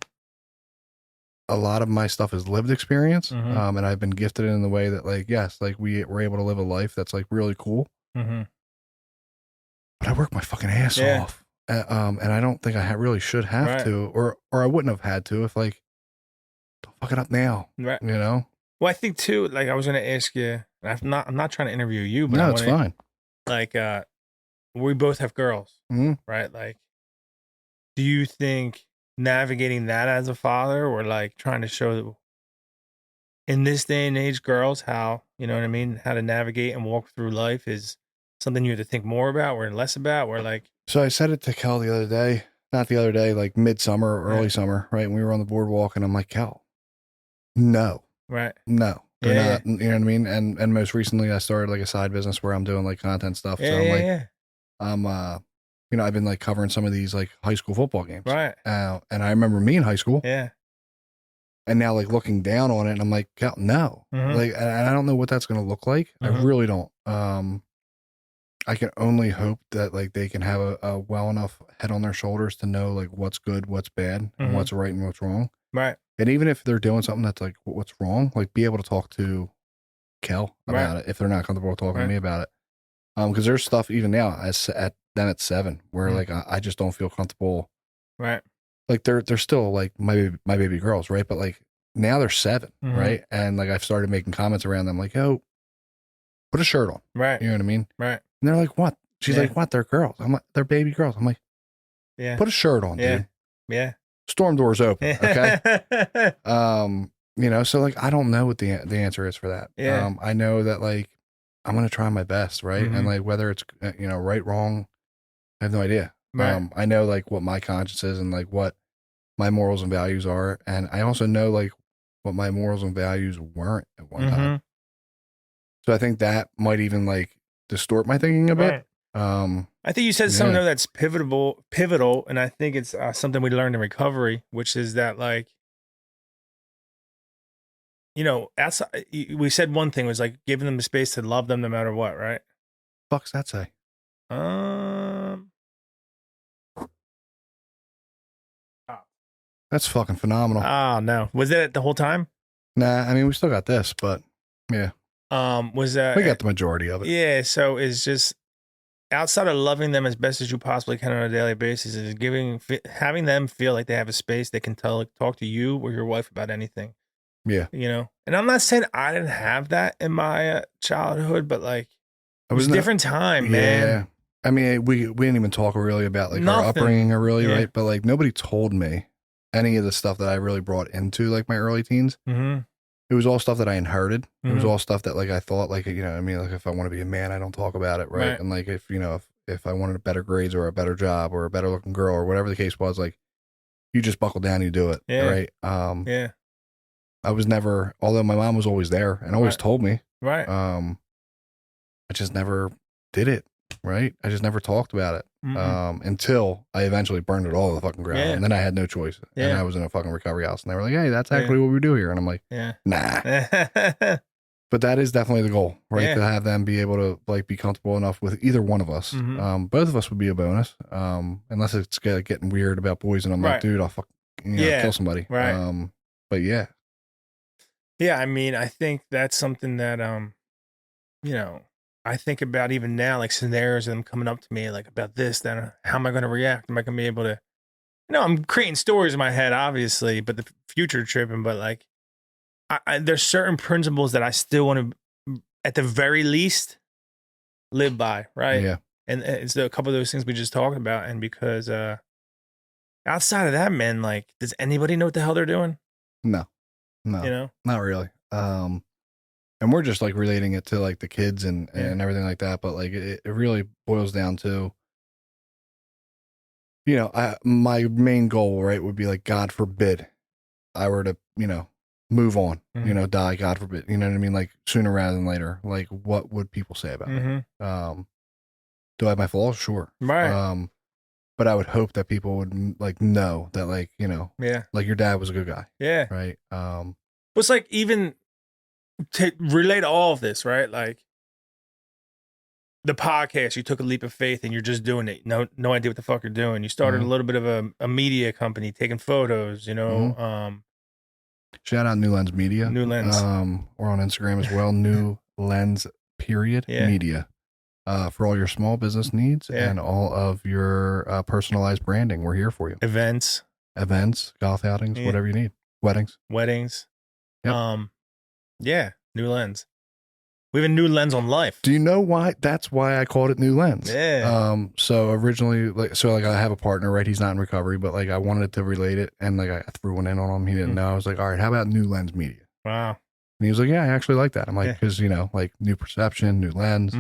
A lot of my stuff is lived experience, and I've been gifted in the way that like, yes, like we were able to live a life that's like really cool. But I work my fucking ass off, and I don't think I really should have to, or I wouldn't have had to if like, don't fuck it up now, right? Well, I think too. Like I was going to ask you. I'm not trying to interview you, but no, it's fine. Like, we both have girls, right? Like, do you think navigating that as a father, or like trying to show in this day and age girls how, you know what I mean, how to navigate and walk through life is something you have to think more about or less about, or like? So I said it to Kel the other day, not the other day, like midsummer or early summer, right? And we were on the boardwalk and I'm like, Kel, no, no, they're not, you know what I mean? And most recently I started like a side business where I'm doing like content stuff. I'm I've been like covering some of these like high school football games. Right. And I remember me in high school. Yeah. And now like looking down on it and I'm like, no, like, and I don't know what that's going to look like. I really don't. I can only hope that like they can have a well enough head on their shoulders to know like what's good, what's bad, and what's right and what's wrong. Right. And even if they're doing something that's like what's wrong, like be able to talk to Kel about it if they're not comfortable talking to me about it. Because there's stuff even now at 7 where like I just don't feel comfortable. Right. Like they're still like my baby girls, right? But like now they're 7, right? And like I've started making comments around them, like, "Oh, put a shirt on," right? You know what I mean? Right. And they're like, "What?" She's like, "What? They're girls." I'm like, "They're baby girls." I'm like, "Yeah, put a shirt on, dude." Yeah. Storm doors open, okay? So like I don't know what the answer is for that. Yeah. I know that like I'm gonna try my best, right? And like whether it's right, wrong, I have no idea. Right. I know like what my conscience is and like what my morals and values are, and I also know like what my morals and values weren't at one time. So I think that might even like distort my thinking a bit. I think you said something there that's pivotal, and I think it's something we learned in recovery, which is that like, outside, we said one thing was like giving them the space to love them no matter what, right? Fuck's that say? That's fucking phenomenal. Oh no, was that the whole time? Nah, I mean we still got this, but yeah. Was that we got the majority of it? Yeah, so it's just outside of loving them as best as you possibly can on a daily basis, is having them feel like they have a space they can talk to you or your wife about anything. Yeah. And I'm not saying I didn't have that in my childhood, but like it was a different time, man. I mean, we didn't even talk really about like our upbringing or really, right? But like nobody told me any of the stuff that I really brought into like my early teens. Mm-hmm. It was all stuff that I inherited. It was all stuff that like I thought like, I mean, like if I want to be a man, I don't talk about it, right? And like if I wanted better grades or a better job or a better looking girl or whatever the case was, like you just buckle down, you do it, right? I was never, although my mom was always there and always told me, right? I just never did it, right? I just never talked about it until I eventually burned it all to the fucking ground, and then I had no choice, and I was in a fucking recovery house, and they were like, "Hey, that's actually what we do here," and I'm like, "Nah." But that is definitely the goal, right? To have them be able to like be comfortable enough with either one of us. Both of us would be a bonus, unless it's getting weird about boys, and I'm like, dude, I'll kill somebody, right? But yeah. I mean, I think that's something that I think about even now, like scenarios of them coming up to me like about this, then how am I going to react? Am I going to be able to? I'm creating stories in my head, obviously, but the future tripping. But like, there's certain principles that I still want to, at the very least, live by, right? Yeah. And it's a couple of those things we just talked about, and because outside of that, man, like, does anybody know what the hell they're doing? No, not really. And we're just like relating it to like the kids and everything like that. But like, it really boils down to, my main goal, right, would be like, God forbid I were to, move on, die, God forbid, you know what I mean? Like sooner rather than later, like what would people say about me? Do I have my flaws? Sure. Right. But I would hope that people would like know that like, like your dad was a good guy. Yeah. Right. It's like, even to relate all of this, right? Like the podcast, you took a leap of faith and you're just doing it. No idea what the fuck you're doing. You started a little bit of a media company, taking photos, Shout out New Lens Media. New Lens. We're on Instagram as well. New Lens Media. For all your small business needs and all of your personalized branding. We're here for you. Events, golf outings, whatever you need. Weddings. Yep. New Lens. We have a new lens on life. Do you know why? That's why I called it New Lens. Yeah. So originally, like I have a partner, right? He's not in recovery, but like I wanted to relate it, and like I threw one in on him. He didn't know. I was like, all right, how about New Lens Media? Wow. And he was like, yeah, I actually like that. I'm like, because like new perception, new lens.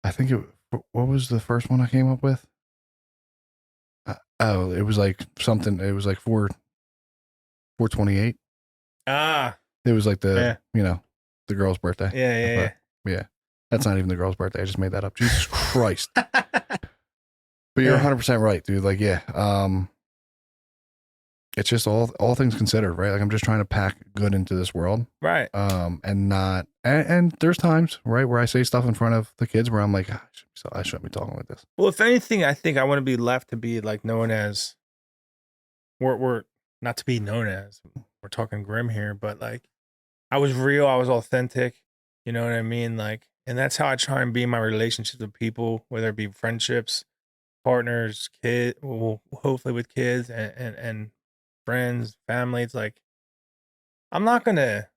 I think what was the first one I came up with? It was like something. It was like 4/28. It was like the the girl's birthday. Yeah. That's not even the girl's birthday. I just made that up. Jesus Christ. But you're 100% right, dude. Like, it's just all things considered, right? Like I'm just trying to pack good into this world. Right. And not, and there's times, right, where I say stuff in front of the kids where I'm like, I shouldn't be talking like this. Well, if anything, I think I want to be left to be like known as, we're not to be known as, we're talking grim here, but like I was real, I was authentic, you know what I mean? Like, and that's how I try and be in my relationships with people, whether it be friendships, partners, kids, well, hopefully with kids and friends, family. It's like, I'm not going to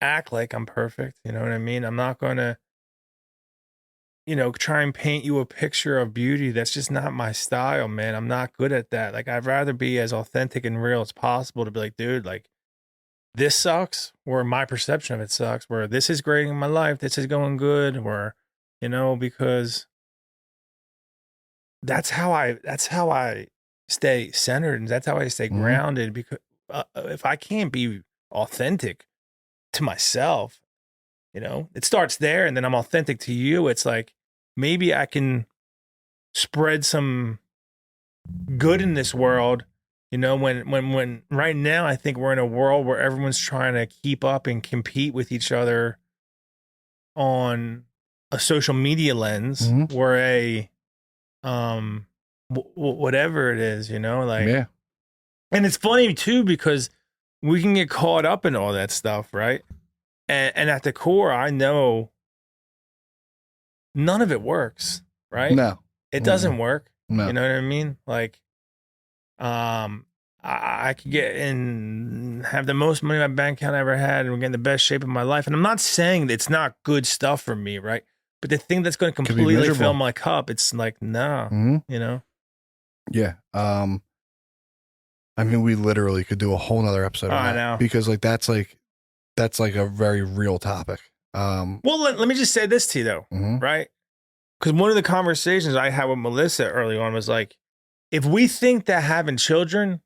act like I'm perfect. You know what I mean? I'm not going to, try and paint you a picture of beauty. That's just not my style, man. I'm not good at that. Like, I'd rather be as authentic and real as possible to be like, dude, like, this sucks, or my perception of it sucks, where this is great in my life, this is going good, or, because that's how I stay centered, and that's how I stay grounded. Because if I can't be authentic to myself, it starts there, and then I'm authentic to you. It's like, maybe I can spread some good in this world. When right now, I think we're in a world where everyone's trying to keep up and compete with each other on a social media lens, or a whatever it is, like, and it's funny too, because we can get caught up in all that stuff, right? And at the core, I know none of it works, right? No, it doesn't work. No. You know what I mean? Like, I could get in, have the most money in my bank account I ever had, and we're getting the best shape of my life. And I'm not saying that it's not good stuff for me, right? But the thing that's going to Could be completely miserable. fill my cup, it's like, no, you know? Yeah. I mean, we literally could do a whole nother episode on I that know. because that's like a very real topic. Well, let me just say this to you though, right? Because one of the conversations I had with Melissa early on was like, if we think that having children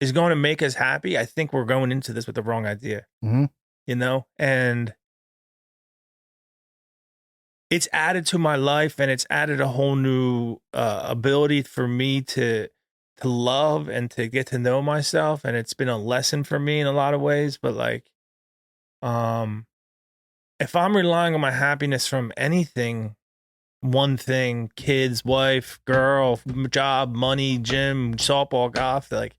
is going to make us happy, I think we're going into this with the wrong idea, you know? And it's added to my life, and it's added a whole new ability for me to love and to get to know myself. And it's been a lesson for me in a lot of ways. But like, if I'm relying on my happiness from anything, one thing, kids, wife, girl, job, money, gym, softball, golf, like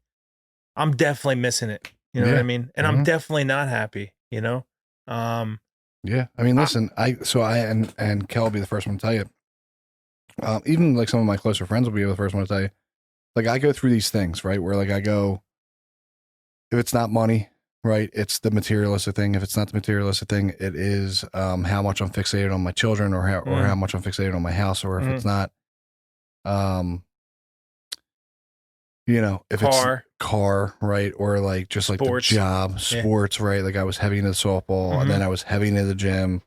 I'm definitely missing it. You know what I mean? And I'm definitely not happy, you know? Yeah. I mean, listen, and Kel will be the first one to tell you, even like some of my closer friends will be the first one to tell you, like I go through these things, right? Where like I go, if it's not money, right, it's the materialistic thing. If it's not the materialistic thing, it is how much I'm fixated on my children, or how much I'm fixated on my house, or if it's not, you know, if it's car, right, or like just like sports. The job, sports, right? Like I was heavy into softball, and then I was heavy into the gym.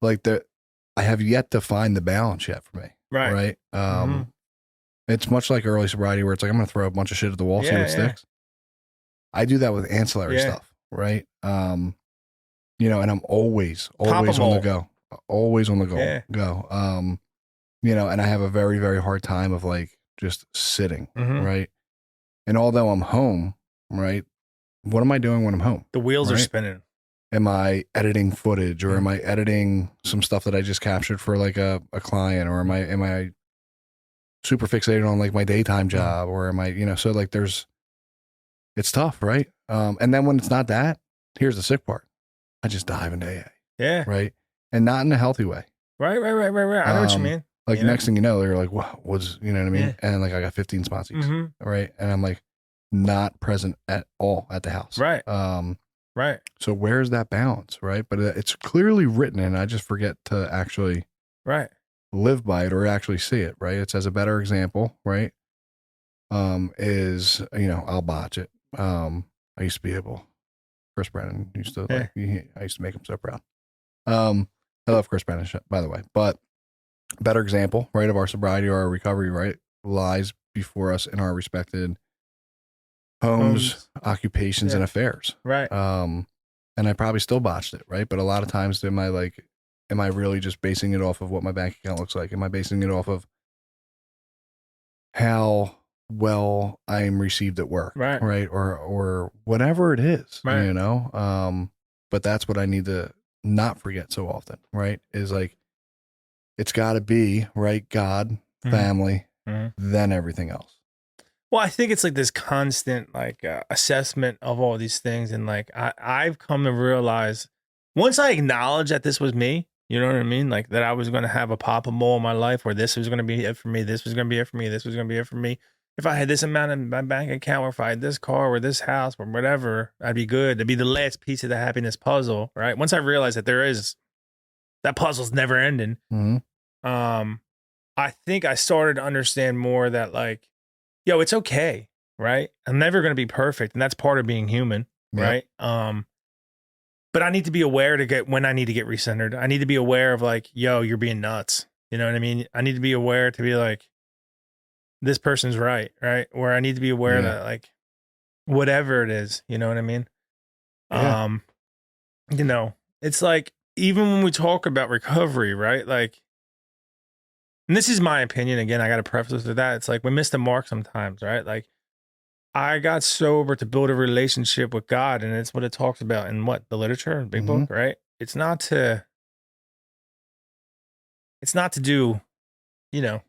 Like I have yet to find the balance yet for me, right? It's much like early sobriety, where it's like I'm going to throw a bunch of shit at the wall, see what sticks. I do that with ancillary stuff, right? You know, and I'm always on the go, go. You know, and I have a very, very hard time of like just sitting, right? And although I'm home, right, what am I doing when I'm home? The wheels are spinning. Am I editing footage, or am I editing some stuff that I just captured for like a client, or am I super fixated on like my daytime job, or am I, you know, so like it's tough, right? And then when it's not that, here's the sick part. I just dive into AA. Yeah. Right. And not in a healthy way. Right. I know what you mean. Like next thing you know, they're like, what was, you know what I mean? Yeah. And like I got 15 sponsees. Right. And I'm like not present at all at the house. Right. Right. So where's that balance? Right. But it's clearly written, and I just forget to actually live by it or actually see it. Right. It's as a better example. Right. Is, you know, I'll botch it. I used to be able, Chris Brennan used to like, I used to make him so proud. I love Chris Brennan, by the way, but better example, right, of our sobriety or our recovery, right, lies before us in our respected homes, occupations, and affairs. Right. And I probably still botched it, right? But a lot of times am I really just basing it off of what my bank account looks like? Am I basing it off of how well I'm received at work, right? Or whatever it is, you know? But that's what I need to not forget so often, right? Is like, it's gotta be, right? God, family, then everything else. Well, I think it's like this constant like assessment of all these things. And like, I've come to realize once I acknowledge that this was me, you know what I mean? Like that I was going to have a pop a mole in my life, where this was going to be it for me. This was going to be it for me. This was going to be it for me. If I had this amount in my bank account, or if I had this car or this house or whatever, I'd be good. That'd be the last piece of the happiness puzzle, right? Once I realized that that puzzle's never ending. I think I started to understand more that like, yo, it's okay, right? I'm never going to be perfect, and that's part of being human, right? But I need to be aware when I need to get recentered. I need to be aware of like, yo, you're being nuts. You know what I mean? I need to be aware to be like, this person's right? Where I need to be aware that like, whatever it is, you know what I mean? You know, it's like, even when we talk about recovery, right? Like, and this is my opinion. Again, I got to preface with that. It's like we miss the mark sometimes, right? Like I got sober to build a relationship with God, and it's what it talks about in the literature, big book, right? It's not to do, you know,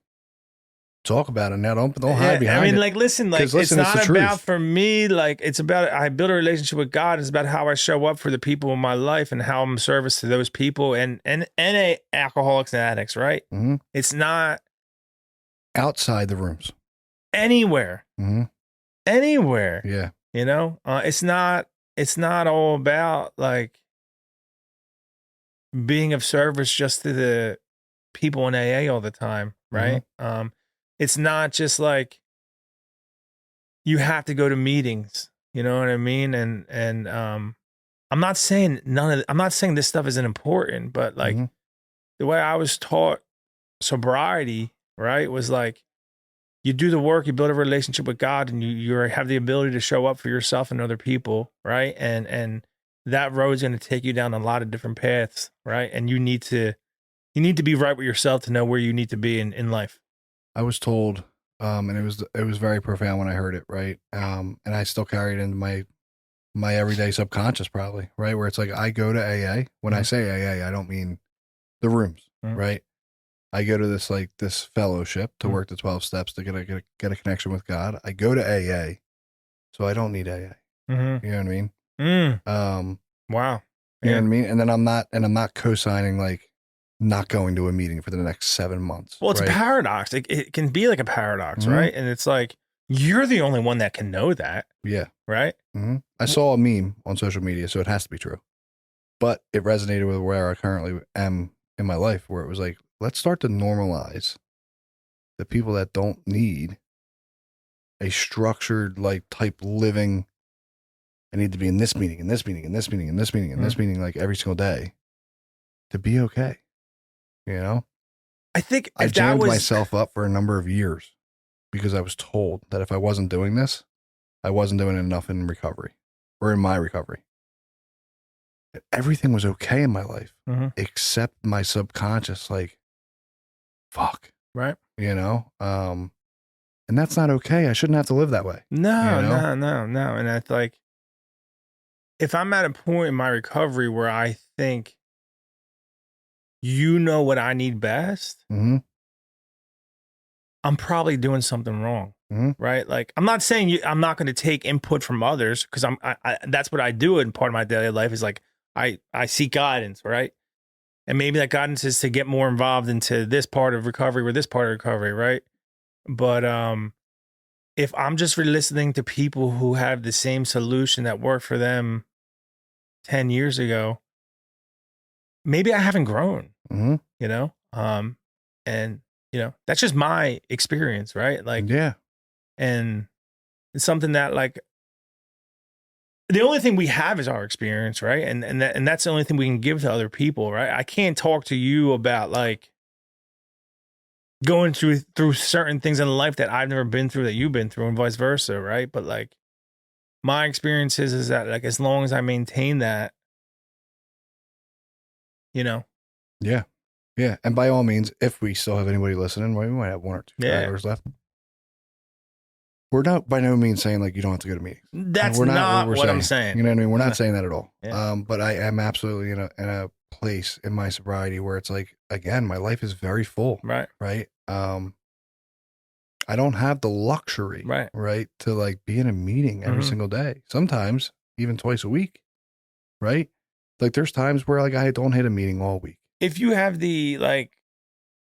talk about it now. Don't hide behind it. I mean, like, listen, it's not about for me. Like, it's about, I build a relationship with God. It's about how I show up for the people in my life and how I'm of service to those people and alcoholics and addicts, right? It's not outside the rooms, anywhere. anywhere. Yeah. You know, it's not all about like being of service just to the people in AA all the time, right? It's not just like you have to go to meetings, you know what I mean? And I'm not saying I'm not saying this stuff isn't important, but like the way I was taught sobriety, right, was like you do the work, you build a relationship with God, and you have the ability to show up for yourself and other people, right? And that road's going to take you down a lot of different paths, right? And you need to be right with yourself to know where you need to be in life. I was told, and it was very profound when I heard it, right? And I still carry it into my everyday subconscious, probably, right? Where it's like I go to AA. When I say AA, I don't mean the rooms, right? I go to this fellowship to work the 12 steps to get a connection with God. I go to AA, so I don't need AA. You know what I mean? Wow. You know what I mean? And then I'm not co-signing like not going to a meeting for the next 7 months. Well, it's right? a paradox. It can be like a paradox, right? And it's like you're the only one that can know that. Yeah. Right. I saw a meme on social media, so it has to be true. But it resonated with where I currently am in my life, where it was like, let's start to normalize the people that don't need a structured like type living. I need to be in this meeting, in this meeting, in this meeting, in this meeting, in this meeting, like every single day to be okay. You know, I think I jammed myself up for a number of years because I was told that if I wasn't doing this, I wasn't doing enough in recovery or in my recovery. Everything was okay in my life except my subconscious, like, fuck. Right. You know? And that's not okay. I shouldn't have to live that way. No, you know? no. And that's like, if I'm at a point in my recovery where I think you know what I need best, I'm probably doing something wrong. Right. Like, I'm not saying I'm not going to take input from others because that's what I do in part of my daily life is like, I seek guidance. Right. And maybe that guidance is to get more involved into this part of recovery or this part of recovery. Right. But, if I'm just listening to people who have the same solution that worked for them 10 years ago, maybe I haven't grown, you know? And you know, that's just my experience, right? Like, yeah. And it's something that like the only thing we have is our experience, right? And that's the only thing we can give to other people, right? I can't talk to you about like going through certain things in life that I've never been through that you've been through and vice versa, right? But like my experience is that like as long as I maintain that, you know. Yeah. Yeah. And by all means, if we still have anybody listening, we might have 1 or 2 hours left. We're not by no means saying like you don't have to go to meetings. That's not what I'm saying. You know what I mean? We're not saying that at all. Yeah. But I am absolutely in a place in my sobriety where it's like, again, my life is very full. Right. Right. I don't have the luxury, right, to like be in a meeting every single day. Sometimes even twice a week. Right. Like there's times where like I don't hit a meeting all week. If you have the like,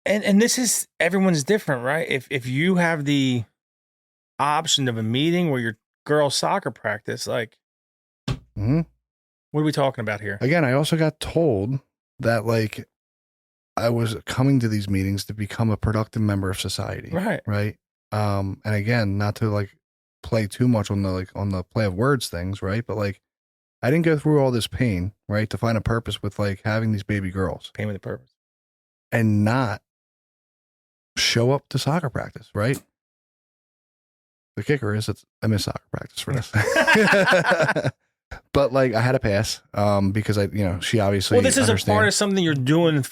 and this is everyone's different, right? If you have the option of a meeting where your girls' soccer practice, like, what are we talking about here? Again, I also got told that like I was coming to these meetings to become a productive member of society. Right. Right. And again, not to like play too much on the play of words things, right? But like I didn't go through all this pain, right, to find a purpose with like having these baby girls. Pain with a purpose. And not show up to soccer practice, right? The kicker is I miss soccer practice for this. But like I had a pass because she obviously this is a part of something you're doing.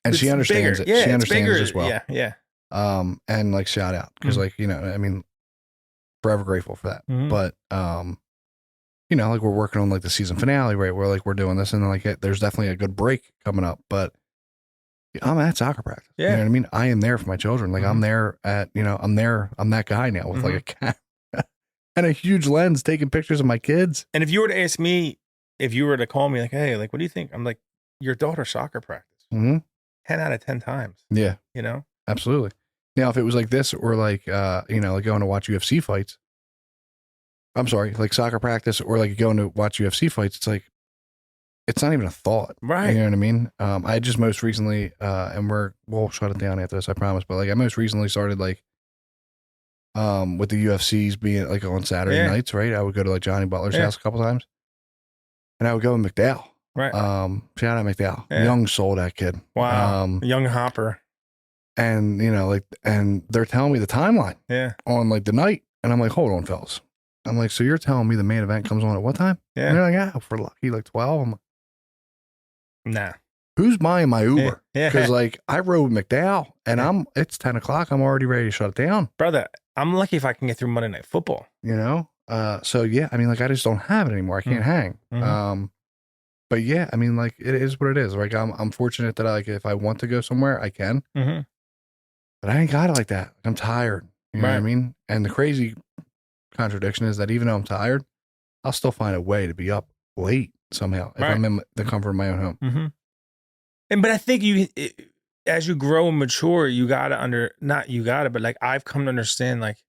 And she understands bigger. it. Yeah, she understands it as well. Yeah, yeah. And like shout out because like, I mean, forever grateful for that. But, like we're working on like the season finale, right? Where like we're doing this and like there's definitely a good break coming up, but I'm at soccer practice. Yeah. You know what I mean? I am there for my children. Like I'm there I'm that guy now with like a camera and a huge lens taking pictures of my kids. And if you were to ask me, if you were to call me like, hey, like, what do you think? I'm like, your daughter's soccer practice. 10 out of 10 times. Yeah. You know? Absolutely. Now, if it was like this or like, like going to watch UFC fights, I'm sorry, like soccer practice or like going to watch UFC fights, it's like, it's not even a thought. Right. You know what I mean? I just most recently, and we'll shut it down after this, I promise. But like I most recently started like, with the UFCs being like on Saturday nights, right? I would go to like Johnny Butler's house a couple times, and I would go with McDowell. Right. Shout out McDowell, Yeah. young soul, that kid. Wow. Young hopper. And you know, like, and they're telling me the timeline. Yeah. On like the night, and I'm like, hold on, fellas. I'm like, so you're telling me the main event comes on at what time? Yeah. And they're like, yeah, for lucky, like 12. I'm like, nah. Who's buying my Uber? Yeah. Because like I rode McDowell, and it's 10 o'clock. I'm already ready to shut it down. Brother, I'm lucky if I can get through Monday Night Football. You know? So yeah, I mean, like I just don't have it anymore. I can't hang. Mm-hmm. But yeah, I mean, like it is what it is. Like I'm fortunate that like if I want to go somewhere, I can. Mm-hmm. But I ain't got it like that. I'm tired. You know what I mean? And the crazy contradiction is that even though I'm tired, I'll still find a way to be up late somehow if I'm in the comfort of my own home. Mm-hmm. But I think as you grow and mature, but like I've come to understand, like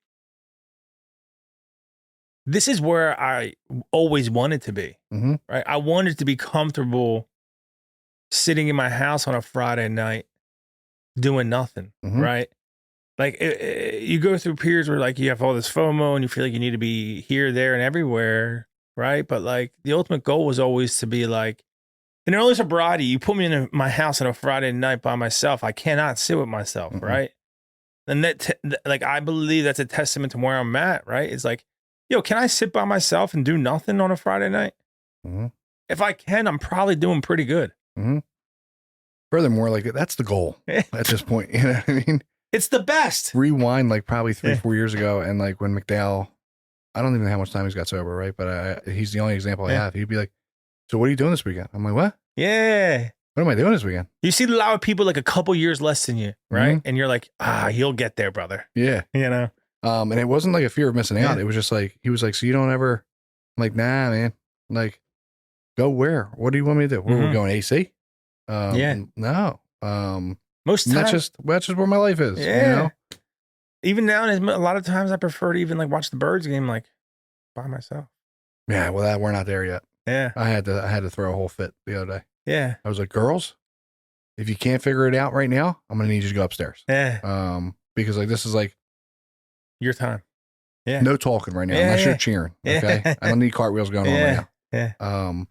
this is where I always wanted to be. Mm-hmm. Right? I wanted to be comfortable sitting in my house on a Friday night doing nothing. Mm-hmm. Right? Like you go through periods where like you have all this FOMO and you feel like you need to be here, there, and everywhere, right? But like the ultimate goal was always to be like, in early sobriety, you put me in my house on a Friday night by myself, I cannot sit with myself, right? And like I believe that's a testament to where I'm at, right? It's like, yo, can I sit by myself and do nothing on a Friday night? Mm-hmm. If I can, I'm probably doing pretty good. Mm-hmm. Furthermore, like that's the goal at this point. You know what I mean? It's the best. Rewind like probably 3-4 years ago, and like when McDowell, I don't even know how much time he's got sober, right? But he's the only example I have. He'd be like, "So what are you doing this weekend?" I'm like, "What? Yeah. What am I doing this weekend?" You see a lot of people like a couple years less than you, right? Mm-hmm. And you're like, he'll get there, brother. Yeah, you know. And it wasn't like a fear of missing out. It was just like he was like, "So you don't ever?" I'm like, "Nah, man. Like, go where? What do you want me to do? Where we going? AC? No. Most times, that's just where my life is. Yeah. You know? Even now, a lot of times I prefer to even like watch the Birds game like by myself. Yeah, well, we're not there yet. Yeah, I had to throw a whole fit the other day. Yeah, I was like, girls, if you can't figure it out right now, I'm gonna need you to go upstairs. Yeah, because like this is like your time. Yeah, no talking right now unless you're cheering. Okay, I don't need cartwheels going on right now. Yeah.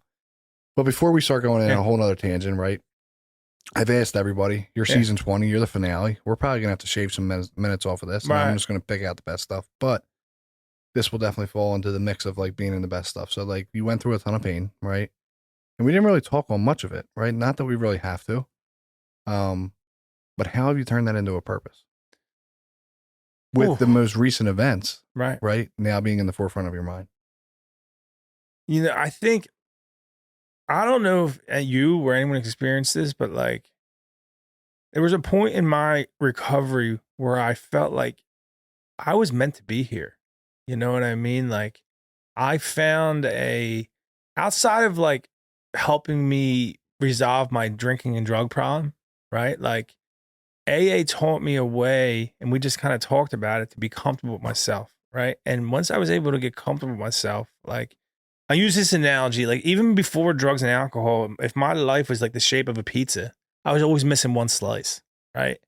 But before we start going in a whole nother tangent, right? I've asked everybody, you're season 20, you're the finale. We're probably going to have to shave some minutes off of this. And I'm just going to pick out the best stuff. But this will definitely fall into the mix of like being in the best stuff. So like you went through a ton of pain, right? And we didn't really talk on much of it, right? Not that we really have to. But how have you turned that into a purpose? With the most recent events, right? Now being in the forefront of your mind. You know, I don't know if you or anyone experienced this, but like there was a point in my recovery where I felt like I was meant to be here. You know what I mean? Like I found outside of like helping me resolve my drinking and drug problem, right? Like AA taught me a way, and we just kind of talked about it, to be comfortable with myself, right? And once I was able to get comfortable with myself, like I use this analogy, like even before drugs and alcohol, if my life was like the shape of a pizza, I was always missing one slice, right?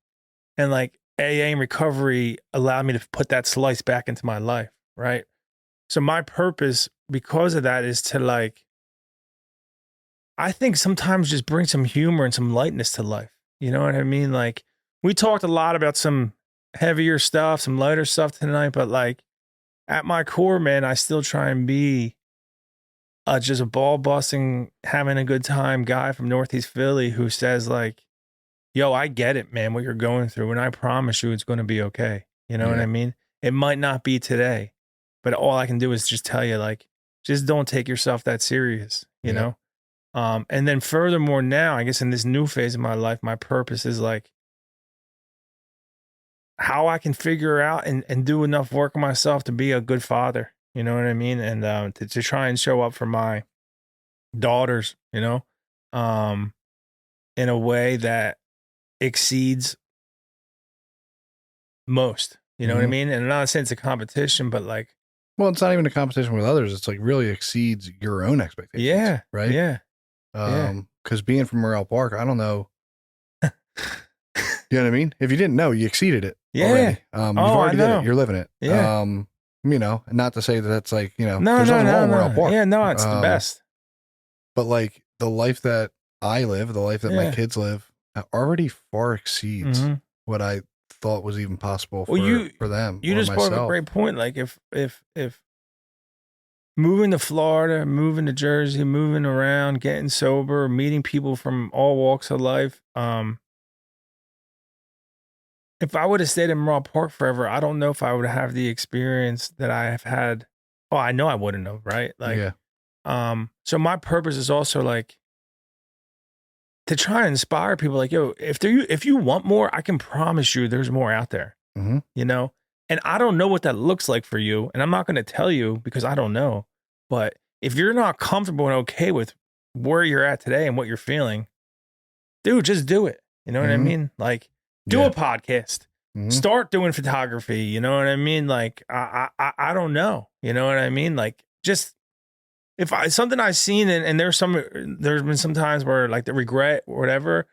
And like AA and recovery allowed me to put that slice back into my life, right? So my purpose because of that is to like, I think sometimes just bring some humor and some lightness to life. You know what I mean? Like we talked a lot about some heavier stuff, some lighter stuff tonight, but like at my core, man, I still try and be just a ball busting, having a good time guy from Northeast Philly who says like, yo, I get it, man, what you're going through. And I promise you it's going to be okay. You know what I mean? It might not be today, but all I can do is just tell you like, just don't take yourself that serious, you know? And then furthermore, now, I guess in this new phase of my life, my purpose is like how I can figure out and do enough work on myself to be a good father. You know what I mean? And to try and show up for my daughters, you know, in a way that exceeds most. You know what I mean? And I'm not saying it's a competition, but like Well, it's not even a competition with others. It's like really exceeds your own expectations. Yeah. Right. Yeah. Yeah. Because being from Morel Park, I don't know. You know what I mean? If you didn't know, you exceeded it already. You've already did it. You're living it. Yeah. You know, not to say that that's like, you know, No, there's nothing wrong with Morel Park. Yeah, no, it's the best. But like the life that I live, the life that my kids live, already far exceeds what I thought was even possible for them. You or just myself. brought up a great point. Like if moving to Florida, moving to Jersey, moving around, getting sober, meeting people from all walks of life, if I would have stayed in Morel Park forever, I don't know if I would have the experience that I have had. Oh, I know I wouldn't have, right? Like, yeah. So my purpose is also like to try and inspire people. Like, yo, if you want more, I can promise you, there's more out there. Mm-hmm. You know, and I don't know what that looks like for you, and I'm not going to tell you because I don't know. But if you're not comfortable and okay with where you're at today and what you're feeling, dude, just do it. You know what I mean? Like, do a podcast, start doing photography. You know what I mean? Like, I don't know. You know what I mean? Like, just something I've seen, and there's been some times where like the regret or whatever,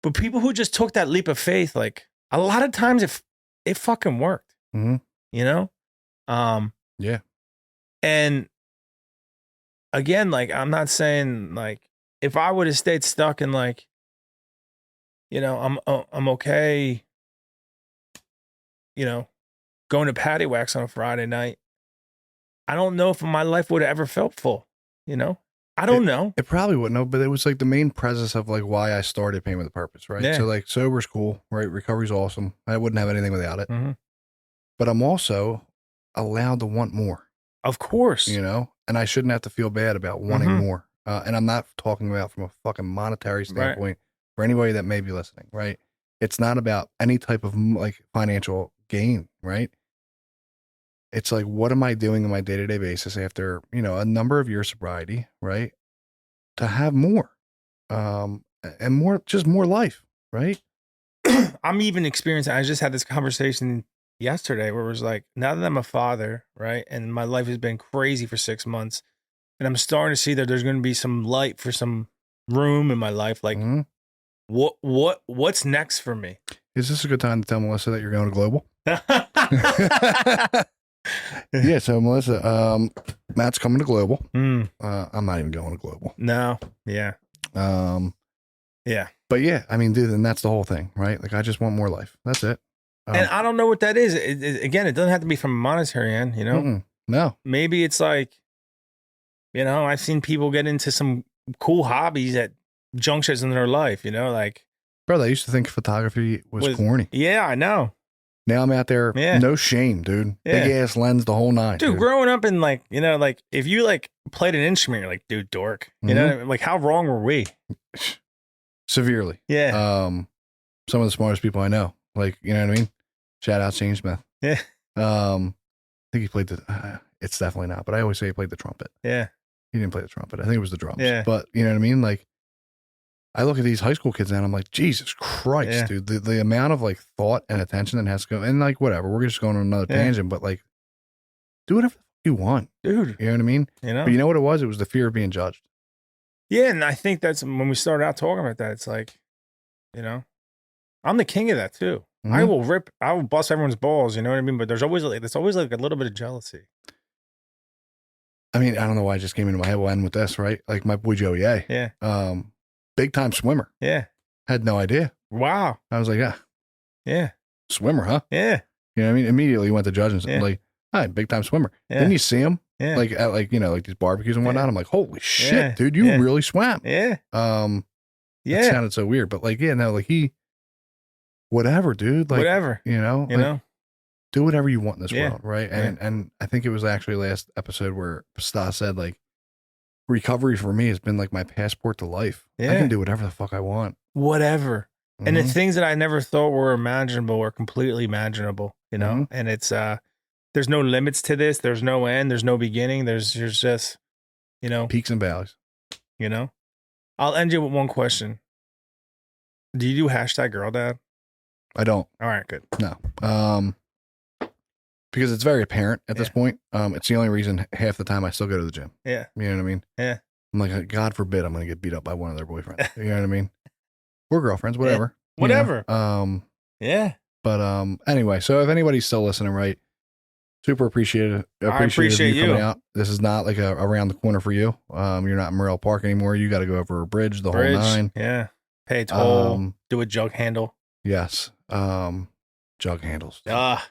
but people who just took that leap of faith, like a lot of times it fucking worked. You know? Yeah. And again, like, I'm not saying like if I would have stayed stuck in like, you know, I'm okay, you know, going to Patty Wax on a Friday night, I don't know if my life would have ever felt full, you know? I don't know. It probably wouldn't have, but it was like the main presence of like why I started Pain with a Purpose, right? Yeah. So like sober's cool, right? Recovery's awesome. I wouldn't have anything without it. But I'm also allowed to want more. Of course. You know? And I shouldn't have to feel bad about wanting more. And I'm not talking about from a fucking monetary standpoint for anybody that may be listening, right? It's not about any type of like financial gain, right? It's like, what am I doing on my day-to-day basis after, you know, a number of years sobriety, right? To have more, and more, just more life, right? I'm even experiencing, I just had this conversation yesterday where it was like, now that I'm a father, right? And my life has been crazy for 6 months, and I'm starting to see that there's going to be some light for some room in my life. Like, what's next for me? Is this a good time to tell Melissa that you're going to global? Yeah. So Melissa, Matt's coming to global. I'm not even going to global. No. Yeah. Yeah. But yeah, I mean, dude, and that's the whole thing, right? Like, I just want more life. That's it. And I don't know what that is. Again, it doesn't have to be from a monetary end, you know? No. Maybe it's like, you know, I've seen people get into some cool hobbies at junctures in their life, you know, like. Brother, I used to think photography was corny. Yeah, I know. Now I'm out there, no shame, dude. Big ass lens, the whole nine. Dude, growing up in like, you know, like if you like played an instrument, you're like, dude, dork. You know, like how wrong were we? Severely. Yeah. Some of the smartest people I know. Like, you know what I mean? Shout out Shane Smith. Yeah. I think he played it's definitely not, but I always say he played the trumpet. Yeah. He didn't play the trumpet. I think it was the drums. Yeah. But you know what I mean? Like, I look at these high school kids now and I'm like, Jesus Christ, dude. The amount of like thought and attention that has to go, and like whatever, we're just going on another tangent, but like, do whatever you want. Dude. You know what I mean? You know? But you know what it was? It was the fear of being judged. Yeah, and I think that's when we started out talking about that, it's like, you know, I'm the king of that too. I will bust everyone's balls, you know what I mean? But there's always like a little bit of jealousy. I mean, I don't know why it just came into my head. We'll end with this, right? Like my boy Joey A. Yeah. Big time swimmer. Yeah. Had no idea. Wow. I was like, yeah. Swimmer, huh? Yeah. You know what I mean? Immediately went to judges. Yeah. Like, hi, big time swimmer. Yeah. Then you see him like at like, you know, like these barbecues and whatnot. I'm like, holy shit, dude, you really swam. Yeah. It sounded so weird, but like, like whatever, dude. Like, whatever. You know, do whatever you want in this world, right? And I think it was actually last episode where Stas said like, recovery for me has been like my passport to life. I can do whatever the fuck I want. Whatever. And the things that I never thought were imaginable are completely imaginable, you know? And it's, there's no limits to this. There's no end. There's no beginning. There's just, you know, peaks and valleys, you know? I'll end you with one question. Do you do #GirlDad? I don't. All right, good. No. because it's very apparent at this Yeah. point. It's the only reason half the time I still go to the gym. Yeah. You know what I mean? Yeah. I'm like, God forbid I'm going to get beat up by one of their boyfriends. You know what I mean? Or girlfriends, whatever. you know? Whatever. Yeah. But anyway, so if anybody's still listening, right, super appreciative appreciate you coming you. out. This is not like around the corner for you. You're not in Morrell Park anymore. You got to go over a bridge, the whole nine. Yeah. Pay a toll. Do a jug handle. Yes. Jug handles. Ah.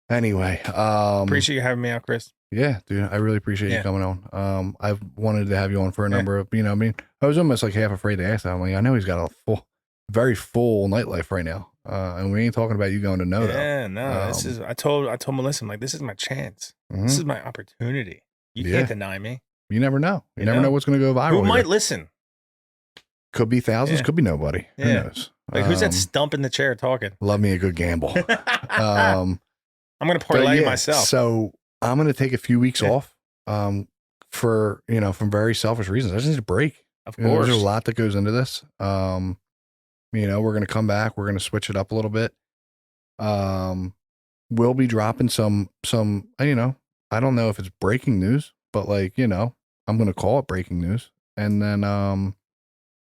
Anyway, Appreciate you having me out, Chris. Yeah, dude, I really appreciate you coming on. I've wanted to have you on for a number of, I mean, I was almost like half afraid to ask that. I'm like, I know he's got a very full nightlife right now. And we ain't talking about you going to Noto. Yeah, no, this is, I told Melissa, I'm like, this is my chance. This is my opportunity. You can't deny me. You never know. You never know what's going to go viral. Who might listen? Could be thousands, could be nobody. Who knows? Like, who's that stump in the chair talking? Love me a good gamble. I'm going to parlay myself. So I'm going to take a few weeks off for, from very selfish reasons. I just need a break. Of course. There's a lot that goes into this. We're going to come back. We're going to switch it up a little bit. We'll be dropping some, I don't know if it's breaking news, but I'm going to call it breaking news. And then,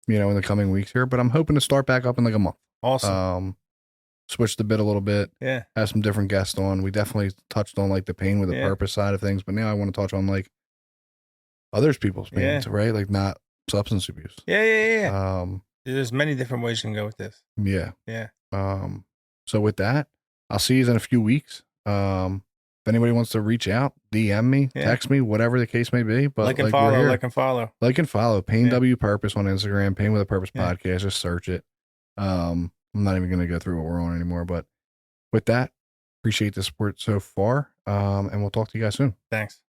in the coming weeks here, but I'm hoping to start back up in like a month. Awesome. Switch the bit a little bit. Yeah. Have some different guests on. We definitely touched on like the pain with the purpose side of things, but now I want to touch on like others people's pains, right? Like not substance abuse. Yeah. There's many different ways you can go with this. Yeah. Yeah. So with that, I'll see you in a few weeks. If anybody wants to reach out, DM me, text me, whatever the case may be. But like and follow. Pain W Purpose on Instagram, Pain with a Purpose podcast. Just search it. I'm not even going to go through what we're on anymore. But with that, appreciate the support so far. And we'll talk to you guys soon. Thanks.